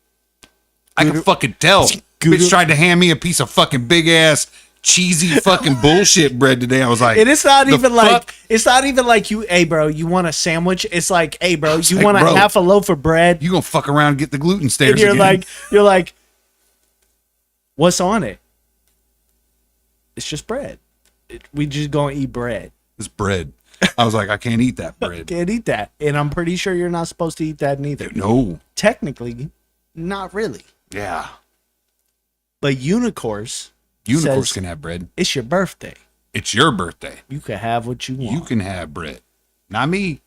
I can fucking tell. Bitch tried to hand me a piece of fucking big ass cheesy fucking bullshit bread today. I was like, And it's not the even like fuck? it's not even like you, hey bro, you want a sandwich? It's like, hey bro, you like, want a bro, half a loaf of bread? You gonna fuck around and get the gluten stairs And you're again. like, what's on it? It's just bread. We just gonna eat bread. It's bread. I was like, I can't eat that bread. Can't eat that. And I'm pretty sure you're not supposed to eat that neither. No. Technically, not really. Yeah. But Unicorns, Unicorns says- can have bread. it's your birthday. It's your birthday. You can have what you want. You can have bread. Not me.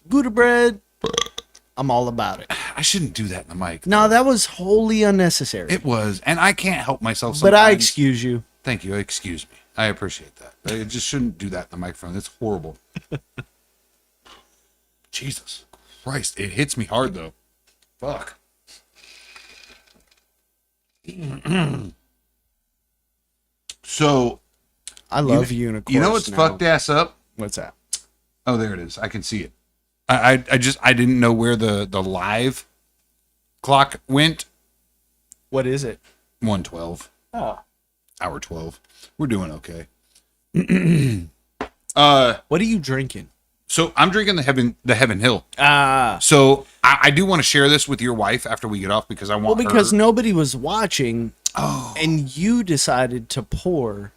Gouda bread. I'm all about it. I shouldn't do that in the mic. No, that was wholly unnecessary. It was. And I can't help myself but I sometimes. excuse you. Thank you. Excuse me. I appreciate that. I just shouldn't do that in the microphone. That's horrible. Jesus Christ. It hits me hard, though. Fuck. So, I love Unicorns. you know what's now. fucked ass up? What's that? Oh, there it is. I can see it. I didn't know where the live clock went. What is it? 1:12. Oh. Hour 12. We're doing okay. What are you drinking? So I'm drinking the Heaven Hill. Ah. So I do want to share this with your wife after we get off because I want Well, because her. nobody was watching, and you decided to pour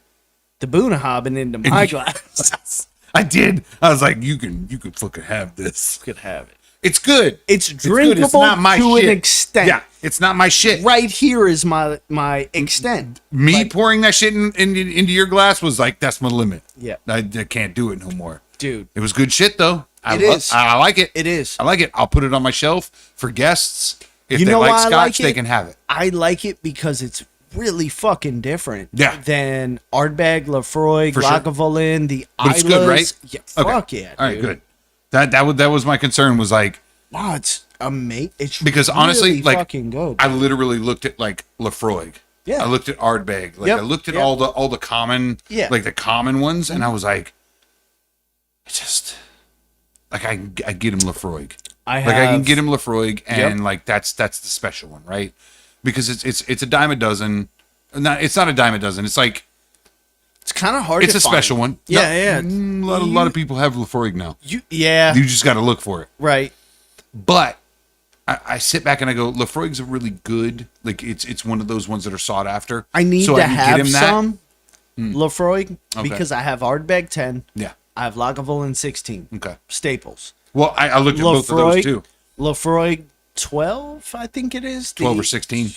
the Bunnahabhain into my glass. I did. I was like, you can fucking have this. Could have it. It's good. It's good. drinkable It's not my to shit. an extent. Yeah, it's not my shit. Right here is my extent. Me pouring that shit into your glass was like, that's my limit. Yeah. I can't do it no more. Dude, It was good shit though. It is. I like it. it is. I like it. I'll put it on my shelf for guests. If You they know like why I scotch, like they it? can have it. I like it because it's really fucking different Yeah. than Ardbeg, Lafroy, For sure. Lagavulin, the But it's good, right? Yeah, Okay. fuck yeah. All right, dude. good. That was my concern was like, Wow, it's amazing. It's because honestly, really like fucking good. I literally looked at like Lafroig. Yeah. I looked at Ardbeg. Like Yep, I looked at yep. all the common, Yeah. like the common ones, and I was like, it's just like I get him Lafroig. I Like I can have- get him Lafroig, and Yep. like that's the special one, right? Because it's a dime a dozen. It's not a dime a dozen. It's like It's kind of hard. it's to a special find. one. Yeah, No, yeah. A lot of people have Lafroig now. Yeah, You just got to look for it. right. But I sit back and I go, Lafroig's a really good. Like it's one of those ones that are sought after. I need So to can get have him that. some Lafroy Okay. because I have Ardbeg 10. Yeah. I have Lagavulin 16. Okay. Staples. Well, I looked at both of Lafroy, those too. Lafroy 12, I think it is. 12 or 16.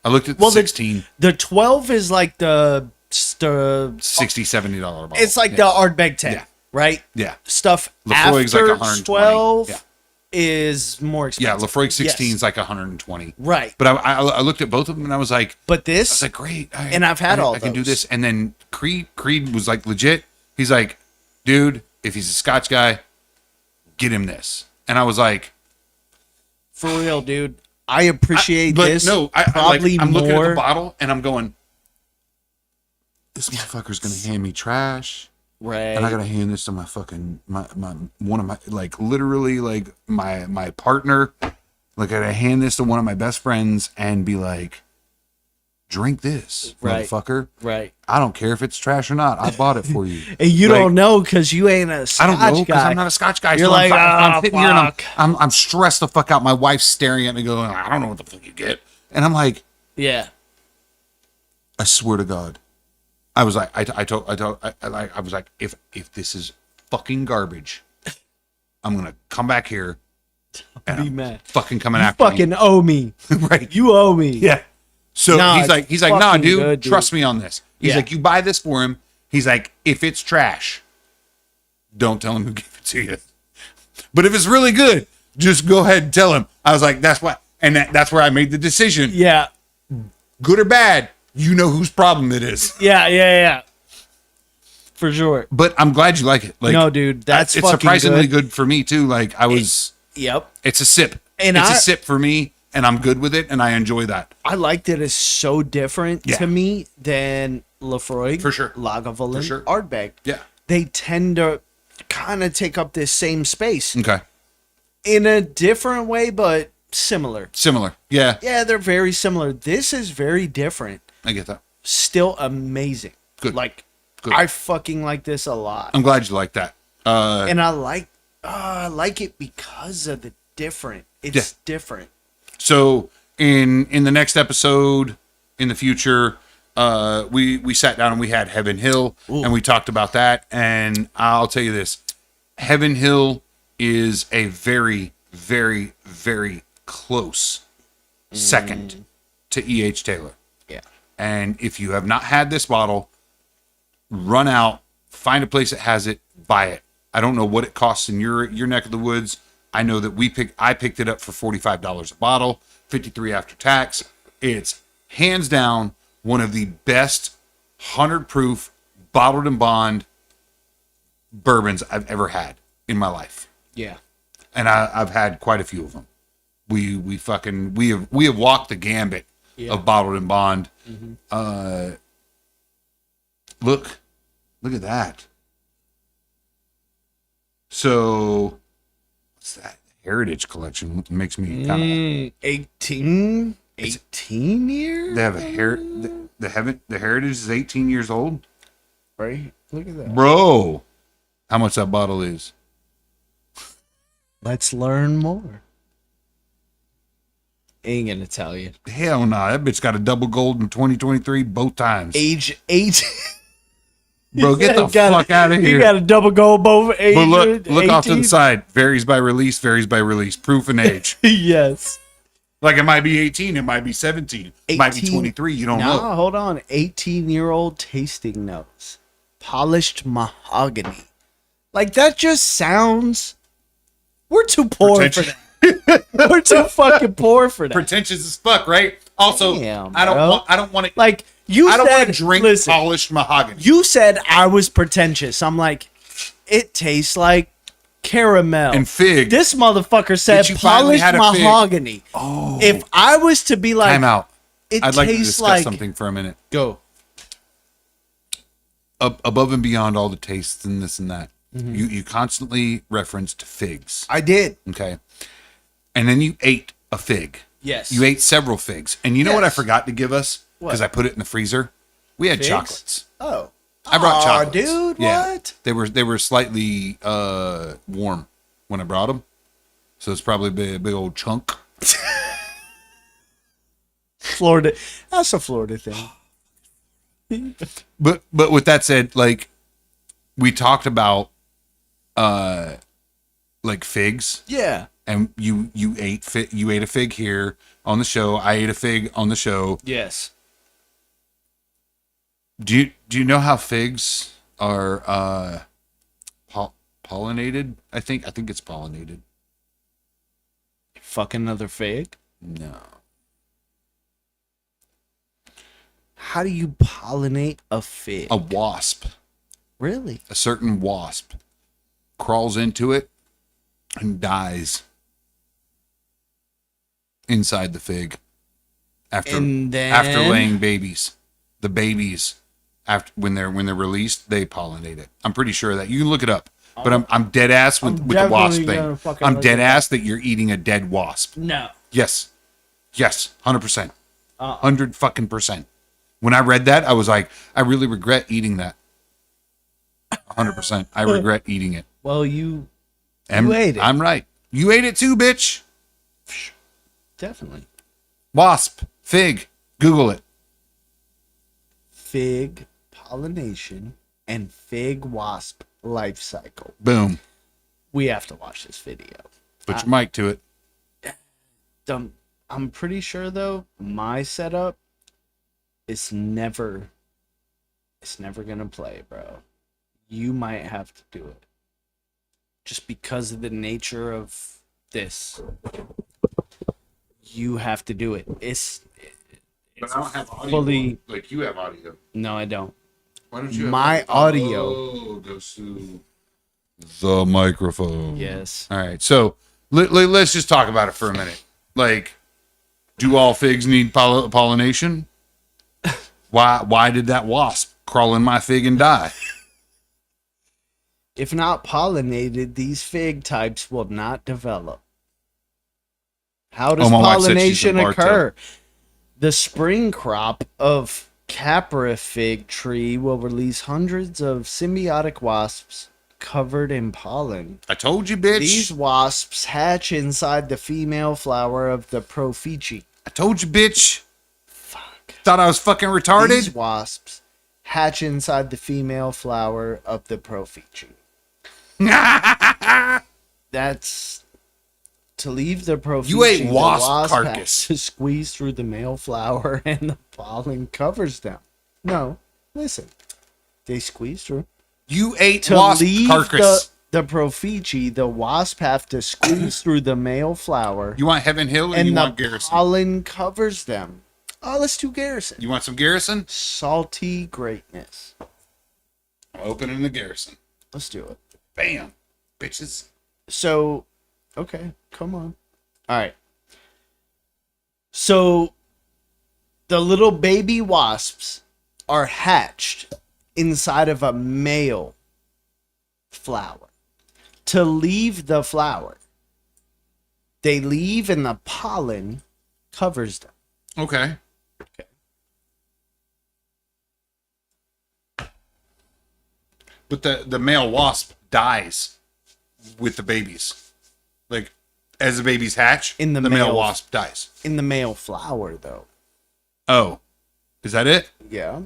I looked at Well, the- 16, The 12 is like the $60, $70 bottle. it's like yeah. the Ardbeg 10, Yeah. right? Yeah. Stuff Lafroig's after like 120. 12 Yeah. is more Yeah, expensive. Lafroig 16 Yes. is like 120. Right. But I looked at both of them and I was like, But this, I was like, great. And I've had all I can do those. this. And then Creed was like legit. He's like, dude, if he's a Scotch guy, get him this. And I was like, for real, dude, I appreciate but this no, probably I'm looking at more. the bottle and I'm going, this motherfucker's gonna hand me trash. Right. And I gotta hand this to my fucking my one of my like literally like my partner. Like I gotta hand this to one of my best friends and be like, drink this, Right. motherfucker. Right. I don't care if it's trash or not. I bought it for you. And you Like, don't know because you ain't a Scotch I don't know because guy. I'm not a Scotch guy. You're so like, I'm "Oh, sitting here and fuck." I'm stressed the fuck out. My wife's staring at me going, I don't know what the fuck you get. And I'm like, Yeah. I swear to God. I was like, I was like, if this is fucking garbage, I'm gonna come back here and Be I'm mad. fucking coming You after fucking owe me. you. Right. You owe me. Yeah. So Nah, he's like, it's nah, fucking dude, good, dude. trust me on this. He's Yeah. like, you buy this for him. He's like, if it's trash, don't tell him who gave it to you. But if it's really good, just go ahead and tell him. I was like, that's why, and that's where I made the decision. Yeah. Good or bad, you know whose problem it is. Yeah. For sure. But I'm glad you like it. Like, No, dude, that's it's fucking surprisingly good. good for me too. Like I was, Yep. it's a sip, And it's I- a sip for me, and I'm good with it, and I enjoy that. I like that it's so different Yeah. to me than Lafroig, For sure. Lagavulin, For sure. Ardbeg. Yeah. They tend to kind of take up this same space Okay. in a different way, but similar. Similar. Yeah, Yeah, they're very similar. This is very different. I get that. Still amazing. Good. Like, Good. I fucking like this a lot. I'm glad you like that. And I like it because of the different. It's Yeah. different. So in the next episode in the future, we sat down and we had Heaven Hill and we talked about that. And I'll tell you this, Heaven Hill is a very, very, very close second to E.H. Taylor. Yeah. And if you have not had this bottle, run out, find a place that has it, buy it. I don't know what it costs in your neck of the woods. I know that I picked it up for $45 a bottle, $53 after tax. It's hands down one of the best 100 proof bottled and bond bourbons I've ever had in my life. Yeah. And I've had quite a few of them. We have walked the gambit of bottled and bond. Look at that. So, what's that? Heritage Collection makes me kind of. 18 years? They have the Heritage is 18 years old, Right? Look at that. bro. How much that bottle is? Let's learn more. Ain't gonna tell you. Hell no, that bitch got a double gold in 2023 both times. Age 8. Bro, get the Got fuck out of You here. got a double gold both age. But look off to the 18? side. Varies by release. Proof and age. Yes. Like it might be 18, it might be 17, it might be 18. 23. You don't Nah, know. hold on. 18-year-old tasting notes. Polished mahogany. Like that just sounds. We're too poor for that. We're too fucking poor for that. Pretentious as fuck, right? Also, Damn, I bro. don't want to. Like you I don't want said, to drink listen, polished mahogany. you said I was pretentious. I'm like, it tastes like caramel And fig. This motherfucker said you finally polished had a fig? mahogany. Oh, If I was to be like, time out. it I'd like to tastes discuss like something for a minute. Go. Above and beyond all the tastes and this and that, you constantly referenced figs. I did. Okay, and then you ate a fig. Yes. You ate several figs, and you know what I Yes. forgot to give us because What? I put it in the freezer. We had Figs? chocolates. Oh. I brought Aw, chocolates. dude, Yeah. what? They were slightly warm when I brought them, so it's probably a big old chunk. Florida. That's a Florida thing. But with that said, like we talked about, like figs, Yeah. and you ate a fig here on the show. I ate a fig on the show. Yes. Do you know how figs are pollinated? I think it's pollinated. Fuck another fig. No. How do you pollinate a fig? A wasp, Really? a certain wasp, crawls into it and dies inside the fig after And then- after laying babies. The babies, after when they're released, they pollinate it. I'm pretty sure of that. You can look it up. But I'm dead ass with the wasp definitely gonna thing. fucking I'm look dead it ass that you're eating a dead wasp. No. Yes, 100%, 100 fucking %. When I read that, I was like, I really regret eating that. 100%. I regret eating it. Well, you And ate it. I'm right. You ate it too, bitch. definitely. Wasp, fig. Google it. Fig pollination and fig wasp life cycle. Boom. We have to watch this video. Put your mic to it. I'm pretty sure though, my setup is never gonna play, bro. You might have to do it. Just because of the nature of this. You have to do it. It's But I don't have audio. fully- Like you have audio. no, I don't. Why don't you have My audio. Oh, goes to the microphone. Yes. All right. So let's just talk about it for a minute. Like, do all figs need pollination? Why did that wasp crawl in my fig and die? If not pollinated, these fig types will not develop. How does Oh, my wife said she's a pollination Barto. occur? The spring crop of Capra fig tree will release hundreds of symbiotic wasps covered in pollen. I told you, bitch. These wasps hatch inside the female flower of the Prophyce. I told you, bitch. Fuck. Thought I was fucking retarded. These wasps hatch inside the female flower of the Prophyce. That's to leave the Prophyce. You ate the wasp has carcass. to squeeze through the male flower and the pollen covers them. No, listen. They squeeze through. You ate To wasp leave carcass. the Prophyce, the wasp have to squeeze through the male flower You want Heaven Hill or and you the want Garrison? pollen covers them. Oh, let's do Garrison. You want some Garrison? Salty greatness. I'm opening the Garrison. Let's do it. Bam. Bitches. So, okay, come on. All right. So, the little baby wasps are hatched inside of a male flower. To leave the flower, they leave and the pollen covers them. Okay. Okay. But the male wasp dies with the babies. Like, as the babies hatch, In the male male- wasp dies. In the male flower, though. Oh. Is that it? Yeah.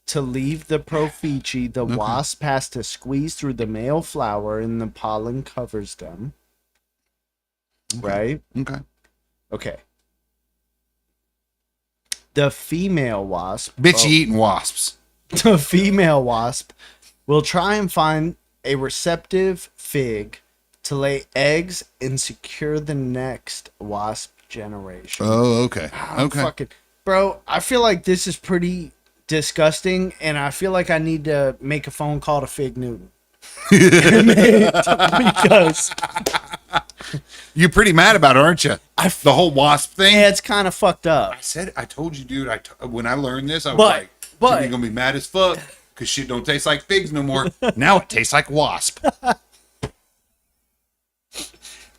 To leave the Prophyce, the wasp has to squeeze through the male flower and the pollen covers them. Right? Okay. Okay. The female wasp. Bitch, you eating wasps. The female wasp will try and find a receptive fig to lay eggs and secure the next wasp generation. Oh, okay. I'm Okay. fucking, bro, I feel like this is pretty disgusting, and I feel like I need to make a phone call to Fig Newton. Because You're pretty mad about it, aren't you? The whole wasp thing. yeah, it's kind of fucked up. I told you, dude. When I learned this, I was But- like, but- you're gonna be mad as fuck because shit don't taste like figs no more. Now it tastes like wasp.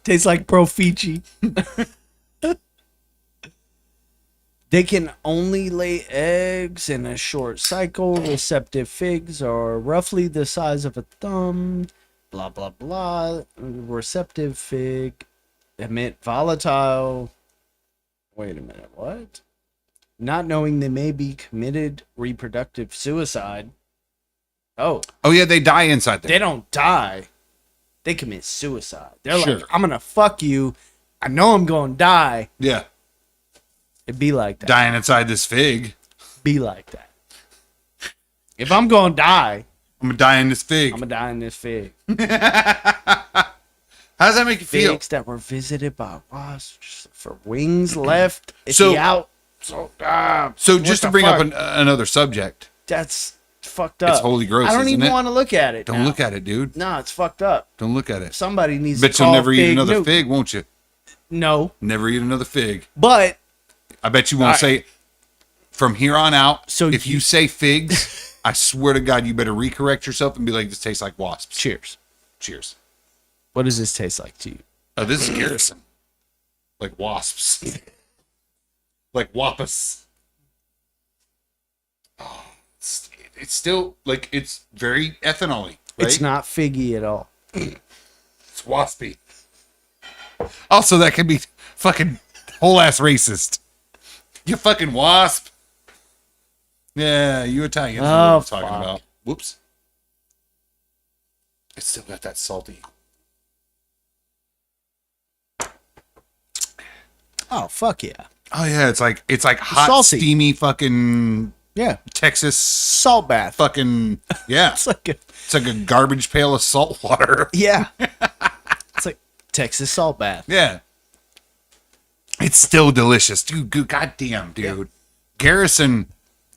Tastes like Prophyce. They can only lay eggs in a short cycle. Receptive figs are roughly the size of a thumb. Blah, blah, blah. Receptive fig emit volatile. Wait a minute, what? Not knowing they may be committed reproductive suicide. Oh, Oh yeah, they die inside there. they don't die. They commit suicide. They're Sure. like, I'm going to fuck you. I know I'm going to die. Yeah, It'd be like that. dying inside this fig. Be like that. If I'm gonna die, I'm gonna die in this fig. I'm gonna die in this fig. How does that make you feel? Figs that were visited by wasps for wings left. If So- you out, So what just to the bring up fuck? another subject, That's fucked up. It's holy gross, I don't isn't even it? want to look at it. don't look at it, dude. No, it's fucked up. Don't look at it. Somebody needs Bet to you'll call never eat Fig another Newton. fig, won't you? No, Never eat another fig. but I bet you won't All right. say from here on out. So if you say figs, I swear to God, you better recorrect yourself and be like, "This tastes like wasps." cheers. Cheers. What does this taste like to you? Oh, this is Garrison. Like wasps. Like wampus. It's still like it's very ethanol-y, right? It's not figgy at all. It's waspy. Also, that can be fucking whole ass racist. You fucking wasp. Yeah, you Italians know what Oh, I'm talking fuck. about. Whoops. It's still got that salty. Oh fuck yeah. Oh yeah, it's like hot, salty. steamy fucking Yeah. Texas Salt bath. fucking yeah. It's like It's like a garbage pail of salt water. yeah. It's like Texas salt bath. Yeah. It's still delicious. Dude, goddamn, dude. Garrison,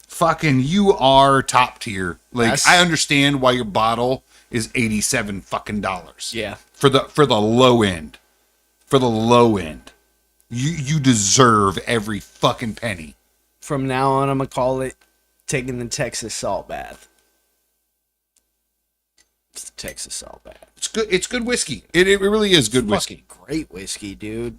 fucking, you are top tier. Like, That's- I understand why your bottle is $87 fucking dollars. Yeah. For the low end. For the low end. You deserve every fucking penny. From now on, I'm gonna call it taking the Texas salt bath. It's the Texas salt bath. It's good whiskey. It really is good whiskey. Fucking great whiskey, dude.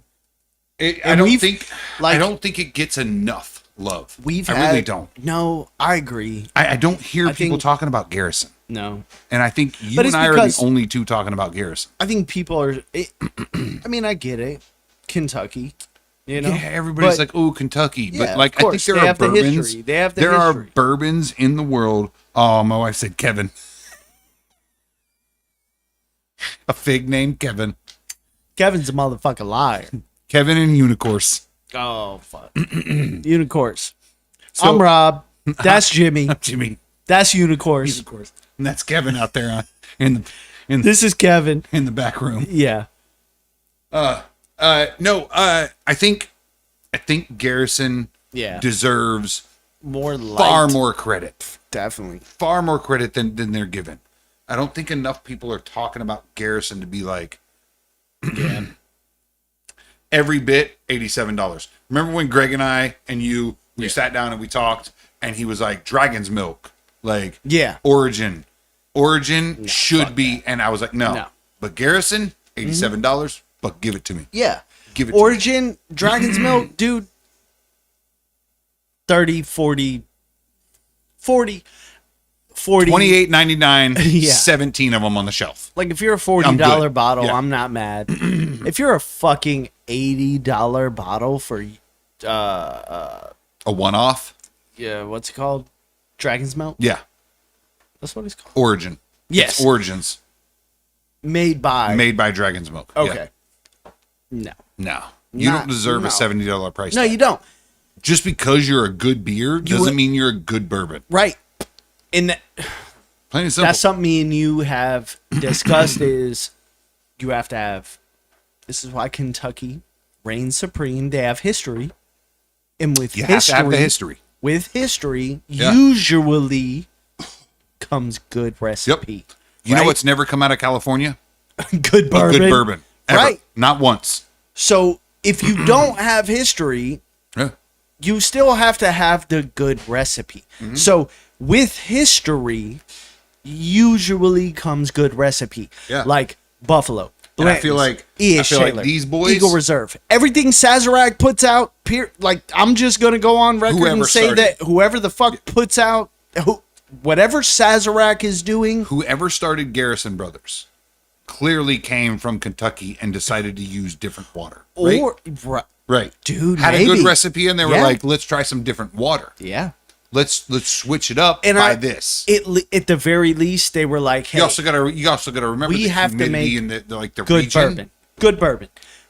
I And don't we've, think like- I don't think it gets enough love. We've I had, really don't. No, I agree. I don't hear I people think- talking about Garrison. No, And I think you But and it's I are because- the only two talking about Garrison. I think people are. I mean, I get it. Kentucky, you know. Yeah, everybody's But- like, "Oh, Kentucky," Yeah, but like of I think course, there they are have the bourbons. history. They have the there are history. bourbons in the world. Oh, my wife said Kevin. A fig named Kevin. Kevin's a motherfucking liar. Kevin and Unicorse. Oh fuck. Unicorns. So- I'm Rob. That's Jimmy. Jimmy. That's Unicorns. Unicorse. And that's Kevin out there in the This is Kevin. in the back room. Yeah. I think Garrison Yeah. deserves More light. far more credit. Definitely. Far more credit than they're given. I don't think enough people are talking about Garrison to be like, Yeah. every bit $87. Remember when Greg and I and we sat down and we talked, and he was like, Dragon's Milk, like Yeah. Origin should be, and I was like, no. No. But Garrison, $87, but give it to me. Yeah. Give it to me. Origin, Dragon's Milk, dude. 30, 40, 40, 40. $28.99, Yeah. 17 of them on the shelf. Like if you're a I'm $40 good. bottle, Yeah. I'm not mad. If you're a fucking $80 bottle for A one-off? yeah, what's it called? Dragon's Milk? Yeah. That's what it's called. Origin. Yes. It's Origins. Made by. Made by Dragon's Milk. Yeah. Okay. No. No. You Not- don't deserve no. a $70 price No, tag. you don't. Just because you're a good beer doesn't would- mean you're a good bourbon. Right. And Plain and simple. that's something me and you have discussed is you have to have, this is why Kentucky reigns supreme. They have history. And with you have history, to have the history. with history, Yeah. usually comes good recipe. You know Right? what's never come out of California? Good A bourbon. good bourbon. Ever. Right. Not once. So if you don't have history, Yeah. you still have to have the good recipe. Mm-hmm. So with history, usually comes good recipe. Yeah. Like Buffalo. And I feel Blanton's, like- E.H. I feel like Taylor, these boys- Eagle Reserve. Everything Sazerac puts out, like I'm just gonna go on record Whoever and say started. that whoever the fuck puts out whatever Sazerac is doing, Whoever started Garrison Brothers clearly came from Kentucky and decided to use different water. Right? Right. Dude, Had a maybe. good recipe and they were Yeah. like, let's try some different water. yeah. Let's switch it up And by I- this. At the very least, they were like, "Hey, You also gotta remember we the have to humidity make and the like the good region. bourbon, good bourbon."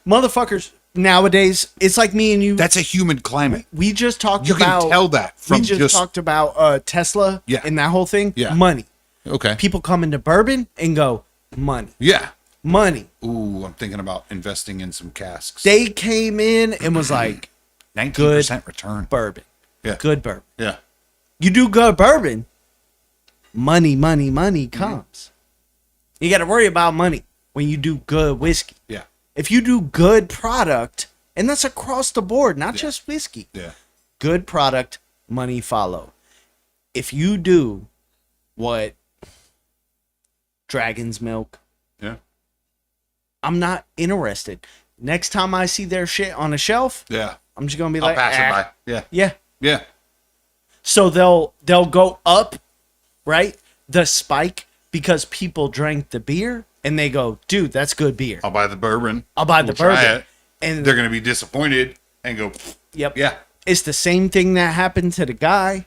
Motherfuckers nowadays, it's like me and you. That's a humid climate. We just talked You about. can tell that from we just talked about Tesla. Yeah. And that whole thing. Yeah. Money. okay. People come into bourbon and go money, Yeah. money. Ooh, I'm thinking about investing in some casks. They came in and was like 19% return. bourbon, Yeah. good bourbon. Yeah. You do good bourbon, money Mm-hmm. comes. You got to worry about money when you do good whiskey. Yeah. If you do good product, and that's across the board, not just whiskey, Yeah. good product, money follow. If you do what Dragon's Milk, Yeah. I'm not interested. Next time I see their shit on a shelf, Yeah. I'm just gonna be I'll like, pass "Ah." it by. Yeah. Yeah. Yeah. So they'll go up, right? The spike because people drank the beer and they go, dude, that's good beer. I'll buy the bourbon. I'll buy the We'll try bourbon. it. And They're going to be disappointed and go, yep. yeah. It's the same thing that happened to the guy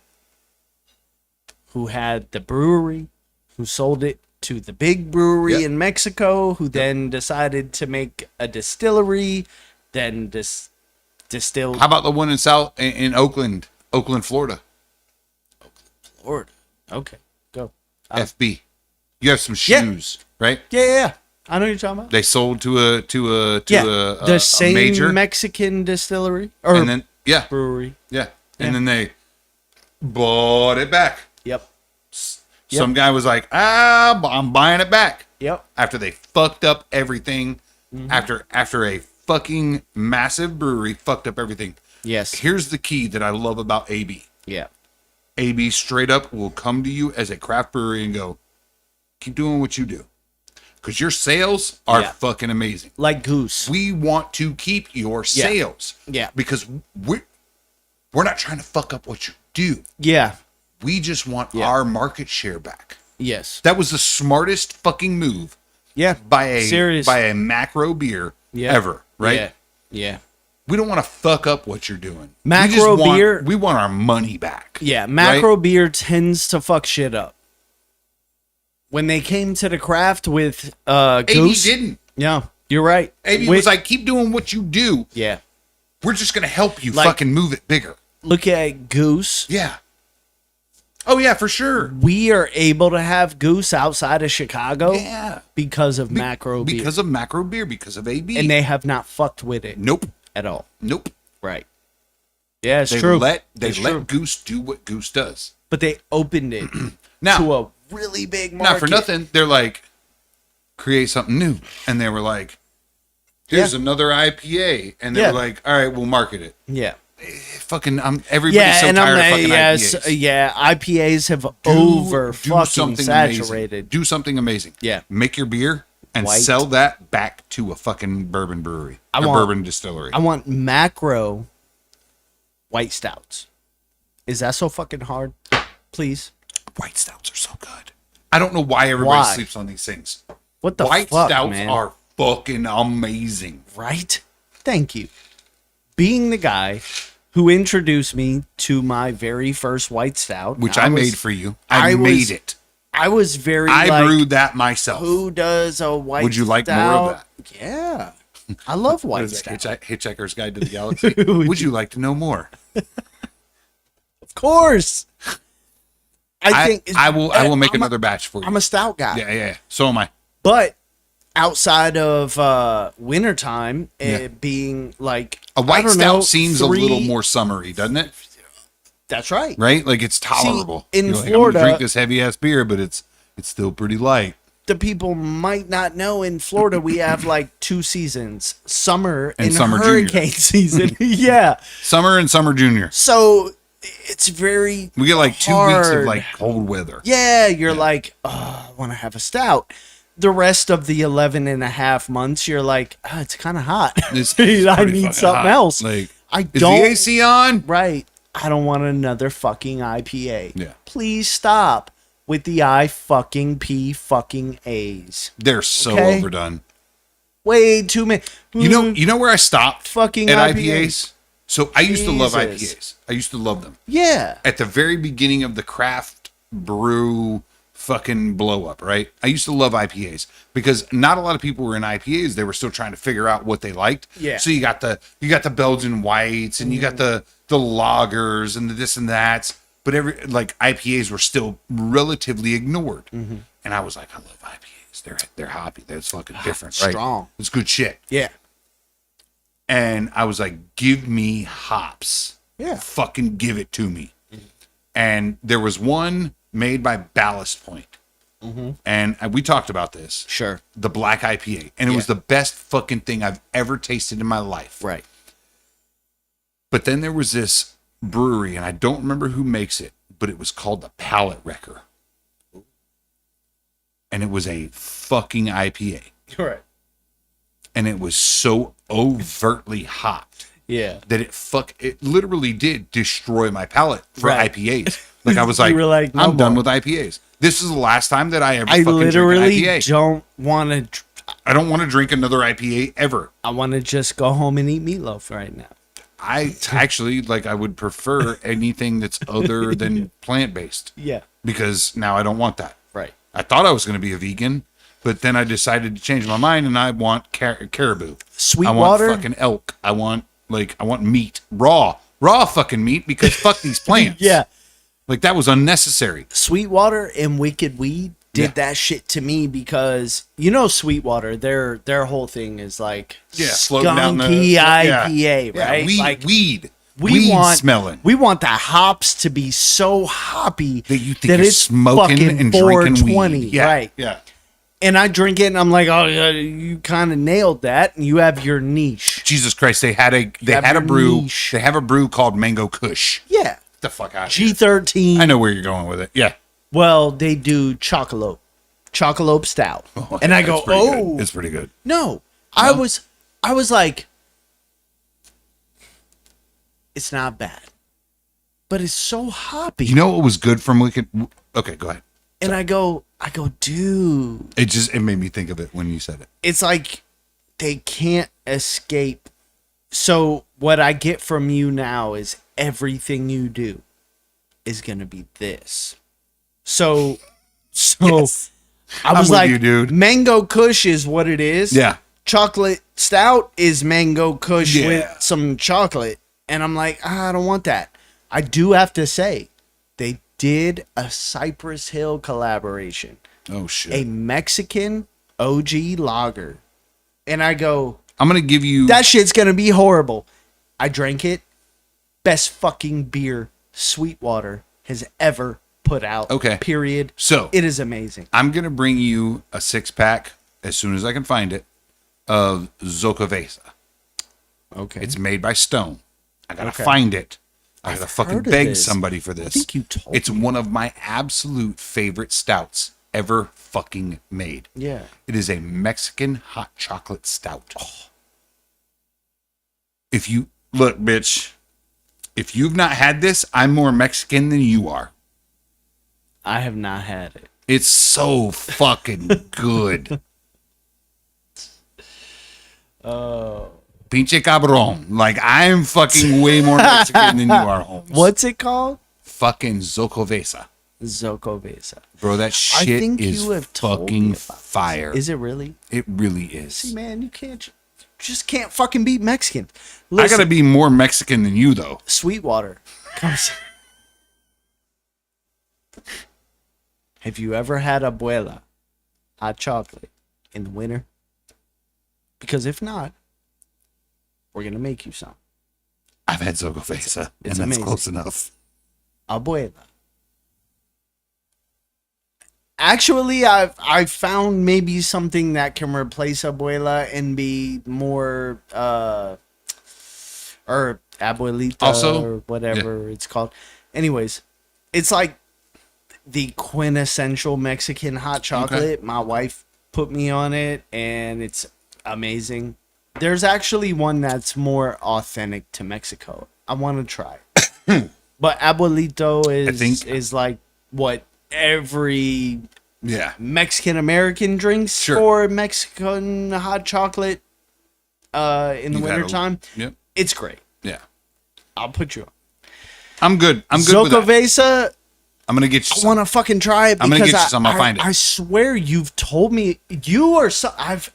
who had the brewery, who sold it to the big brewery Yep. in Mexico, who then decided to make a distillery, then distilled. How about the one in Oakland, Florida? Lord. Okay, go. FB. You have some Yeah. shoes, right? Yeah. I know what you're talking about. They sold to a The same major, Mexican distillery or and then brewery. yeah, Yeah. and then they bought it back. Yep. Some guy was like, I'm buying it back Yep. after they fucked up everything. Mm-hmm. After a fucking massive brewery fucked up everything. Yes. Here's the key that I love about AB. Yeah. AB straight up will come to you as a craft brewery and go, keep doing what you do. Because your sales are Yeah. fucking amazing. Like Goose. We want to keep your sales. Yeah. Because we're not trying to fuck up what you do. Yeah. We just want Yeah. our market share back. Yes. That was the smartest fucking move Yeah. by a Serious. by a macro beer Yeah. ever, right? Yeah. Yeah. We don't want to fuck up what you're doing. Macro beer- We want our money back. Yeah. Macro beer tends to fuck shit up. When they came to the craft with AB Goose. didn't. Yeah. You're right. AB With- was like, keep doing what you do. yeah. We're just gonna help you Like- fucking move it bigger. Look at Goose. Yeah. Oh yeah, for sure. We are able to have Goose outside of Chicago Yeah. because of macro beer. Because of macro beer, because of AB. And they have not fucked with it nope. at all. Nope. Right. Yeah, it's They true. let It's true. Goose do what Goose does. But they opened it Now, to a really big market. not for nothing, they're like, create something new. And they were like, here's another IPA. And they Yeah. were like, all right, we'll market it. Yeah. Fucking, everybody's Yeah, so and tired I'm of fucking yes, IPAs. yeah. IPAs have Do- over do fucking something saturated. Amazing. Do something amazing. Yeah. Make your beer and White. sell that back to a fucking bourbon brewery. I A want- bourbon distillery. I want macro white stouts. Is that so fucking hard? Please. White stouts are so good. I don't know why everybody Why? sleeps on these things. What the White fuck, stouts man? are fucking amazing. Right? Thank you. Being the guy who introduced me to my very first white stout, Which I was- made for you. I was- made it. I was very I like, brewed that myself. who does a white Would you like more of stout? Yeah. I love What white is it, stout. Hitchhiker's Guide to the Galaxy? Would you like to know more? Of course. I think I will make I'm another batch for you. I'm a stout guy. yeah. So am I. But outside of wintertime, Yeah. it being like A white I don't stout know, seems a little more summery, doesn't it? That's right. Right? Like it's tolerable. in You're like, I'm Florida- gonna drink this heavy ass beer, but it's still pretty light. The people might not know in Florida we have like 2 seasons, summer And and summer junior. hurricane season. Yeah. Summer and summer junior. So it's very We get like 2 weeks of hard. like cold weather. Yeah, you're like, oh, I want to have a stout. The rest of the 11 and a half months, you're like, oh, it's kind of hot. It's I pretty need fucking something hot. else. Like, I is don't. the AC on? Right. I don't want another fucking IPA. Yeah. Please stop with the I fucking P fucking A's. They're so Okay. overdone. Way too many. You know where I stopped Fucking at IPAs. IPAs? So I used to love Jesus. IPAs. I used to love them. Yeah. At the very beginning of the craft brew fucking blow up, right? I used to love IPAs because not a lot of people were in IPAs. They were still trying to figure out what they liked. Yeah. So you got the Belgian whites and you got the lagers and the this and that. But IPAs were still relatively ignored. And I was like, I love IPAs. They're hoppy. That's fucking different, right? Strong. It's good shit. Yeah. And I was like, give me hops. Yeah. Fucking give it to me. And there was one made by Ballast Point. And we talked about this. Sure. The black IPA. And it was Yeah. the best fucking thing I've ever tasted in my life. Right. But then there was this brewery, and I don't remember who makes it, but it was called the Palate Wrecker. And it was a fucking IPA. Right. And it was so overtly hot. Yeah. that it literally did destroy my palate for Right. IPAs. Like I was You like, were like, no I'm done more. with IPAs. This is the last time that I ever I fucking literally drink an IPA. don't want to. I don't want to drink another IPA ever. I want to just go home and eat meatloaf right now. I actually like. I would prefer anything that's other than plant based Yeah. because now I don't want that. Right. I thought I was going to be a vegan, but then I decided to change my mind and I want caribou. I want Sweetwater. fucking elk. I want meat, raw fucking meat because fuck these plants. Yeah. Like that was unnecessary. Sweetwater and Wicked Weed did Yeah. that shit to me because Sweetwater, their whole thing is like floating down the skunky IPA, Yeah, right? Like weed we want smelling. We want the hops to be so hoppy That you think you're smoking fucking and drinking 420, weed. Yeah, right? Yeah. And I drink it, and I'm like, oh, yeah, you kind of nailed that. And you have your niche. Jesus Christ, they had a have your brew. niche. They have a brew called Mango Kush. Yeah, Get the fuck out of here. G13. I know where you're going with it. Yeah. Well, they do Chocolope Stout, and I go, It's pretty good. oh, It's pretty good. no. I was like, it's not bad, but it's so hoppy. You know what was good from Wicked? Okay, go ahead. And I go, dude, It made me think of it when you said it. it's like they can't escape. So what I get from you now is everything you do is gonna be this. So Yes. I was I'm with like, you, dude. Mango Kush is what it is. Yeah. Chocolate Stout is Mango Kush Yeah. with some chocolate. And I'm like, I don't want that. I do have to say, they did a Cypress Hill collaboration, Oh shit. a Mexican OG lager. And I go, I'm gonna give you. that shit's gonna be horrible. I drank it. Best fucking beer Sweetwater has ever put out. Okay. Period. So It is amazing. I'm gonna bring you a 6-pack as soon as I can find it of Zocavesa. Okay. It's made by Stone. I gotta Okay. find it. I gotta I've fucking heard of beg this. somebody for this. I think you told It's me. one of my absolute favorite stouts ever fucking made. Yeah. It is a Mexican hot chocolate stout. If you look, bitch, if you've not had this, I'm more Mexican than you are. I have not had it. It's so fucking good. Oh. Pinche cabron. Like, I'm fucking way more Mexican than you are, Holmes. What's it called? Fucking Zocavesa. Zocavesa. Bro, that shit think is you have told me fucking about this. fire. Is it really? It really is. See, man, you can't just can't fucking beat Mexican. I Listen, gotta be more Mexican than you, though. Sweetwater. comes- Have you ever had Abuela hot chocolate in the winter? Because if not, we're gonna make you some. I've had Zocavesa, and it's that's amazing. close enough. Abuela. Actually, I've found maybe something that can replace Abuela and be more or Abuelita Also, or whatever it's called. Anyways, it's like the quintessential Mexican hot chocolate. My wife put me on it and it's amazing. There's actually one that's more authentic to Mexico. I want to try. But Abuelito is like what every Yeah. Mexican American drinks Sure. for Mexican hot chocolate in the You've had wintertime. Yep. It's great. Yeah. I'll put you on. I'm good. I'm good with that. Zocavesa, I'm gonna get you I some. want to fucking try it I'm because gonna get you some. I'll find it. I swear you've told me you are so I've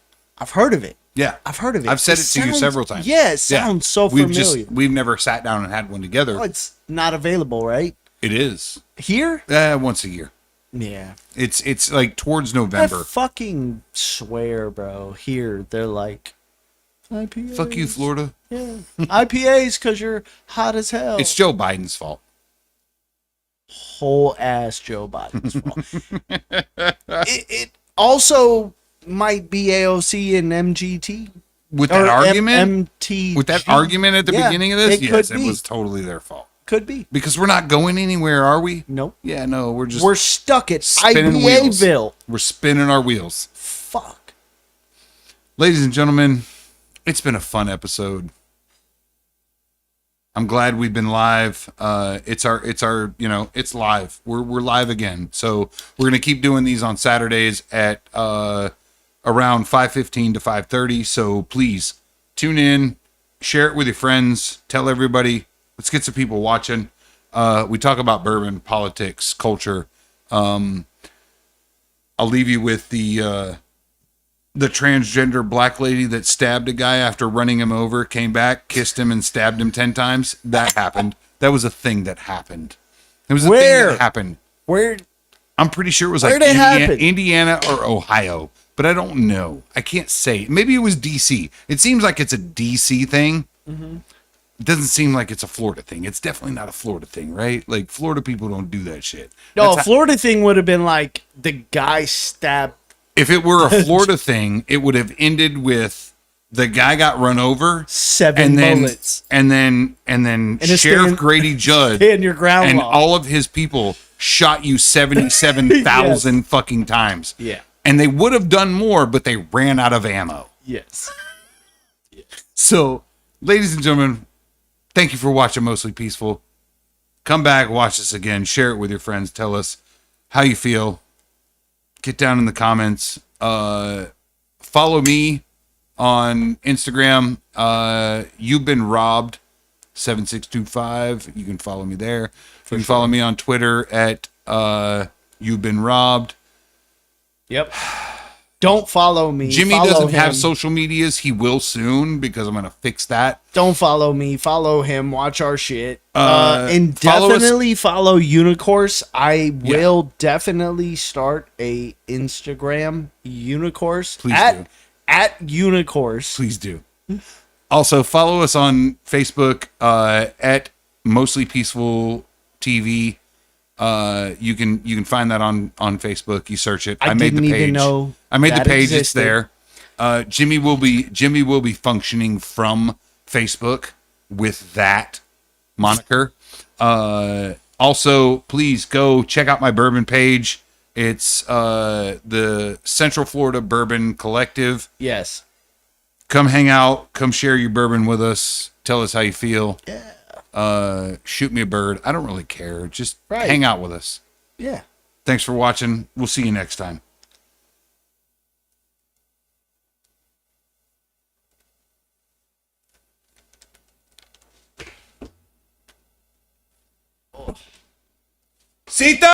heard of it. Yeah. I've heard of it. I've said it to you sounds- several times. Yeah, it sounds so familiar. We've never sat down and had one together. Oh, it's not available, right? It is. Here? Once a year. Yeah. It's like towards I November. fucking swear, bro. Here, they're like IPAs. Fuck you, Florida. Yeah. IPAs because you're hot as hell. It's Joe Biden's fault. Whole ass Joe Biden's fault. it also might be AOC and MGT. With that Or argument, MTG. with that argument at the Yeah, beginning of this, it yes, could it be. was totally their fault. Could be. Because we're not going anywhere, are we? Nope. Yeah, no, we're just We're stuck at spinning wheels. IPAville. We're spinning our wheels. Fuck. Ladies and gentlemen, it's been a fun episode. I'm glad we've been live. It's live. We're live again. So we're gonna keep doing these on Saturdays at around 5:15 to 5:30. So please tune in, share it with your friends, tell everybody. Let's get some people watching. We talk about bourbon, politics, culture. I'll leave you with the transgender black lady that stabbed a guy after running him over, came back, kissed him, and stabbed him 10 times. That happened. That was a thing that happened. It was a thing Where? that happened. Where? I'm pretty sure it was Where'd like it happen? Indiana or Ohio, but I don't know. I can't say. Maybe it was DC. It seems like it's a DC thing. Mm-hmm. It doesn't seem like it's a Florida thing. It's definitely not a Florida thing, right? Like Florida people don't do that shit. No, That's how- Florida thing would have been like the guy stabbed. if it were a Florida thing, it would have ended with the guy got run over, 7 and then bullets. and then it's Sheriff staying- Grady Judd in your ground and law. all of his people shot you 77,000 fucking times. Yeah. And they would have done more, but they ran out of ammo. Yes. So, ladies and gentlemen, thank you for watching Mostly Peaceful. Come back, watch this again, share it with your friends, tell us how you feel. Get down in the comments. Follow me on Instagram. You've been robbed 7625. You can follow me there. You can follow me on Twitter at You've Been Robbed. Yep. Don't follow me. Jimmy follow doesn't him. have social medias. He will soon because I'm going to fix that. Don't follow me. Follow him. Watch our shit. And follow us- definitely follow Unicourse. I Yeah. will definitely start a Instagram Unicourse. Please do. At Unicourse. Please do. Also, follow us on Facebook at Mostly Peaceful TV. You can find that on Facebook. You search it. I made the didn't page. even know I made the that page. It's existed. there. Jimmy will be functioning from Facebook with that moniker. Also, please go check out my bourbon page. It's the Central Florida Bourbon Collective. Yes. Come hang out. Come share your bourbon with us. Tell us how you feel. Yeah. Shoot me a bird. I don't really care. Just Right. hang out with us. Yeah. Thanks for watching. We'll see you next time. Sita!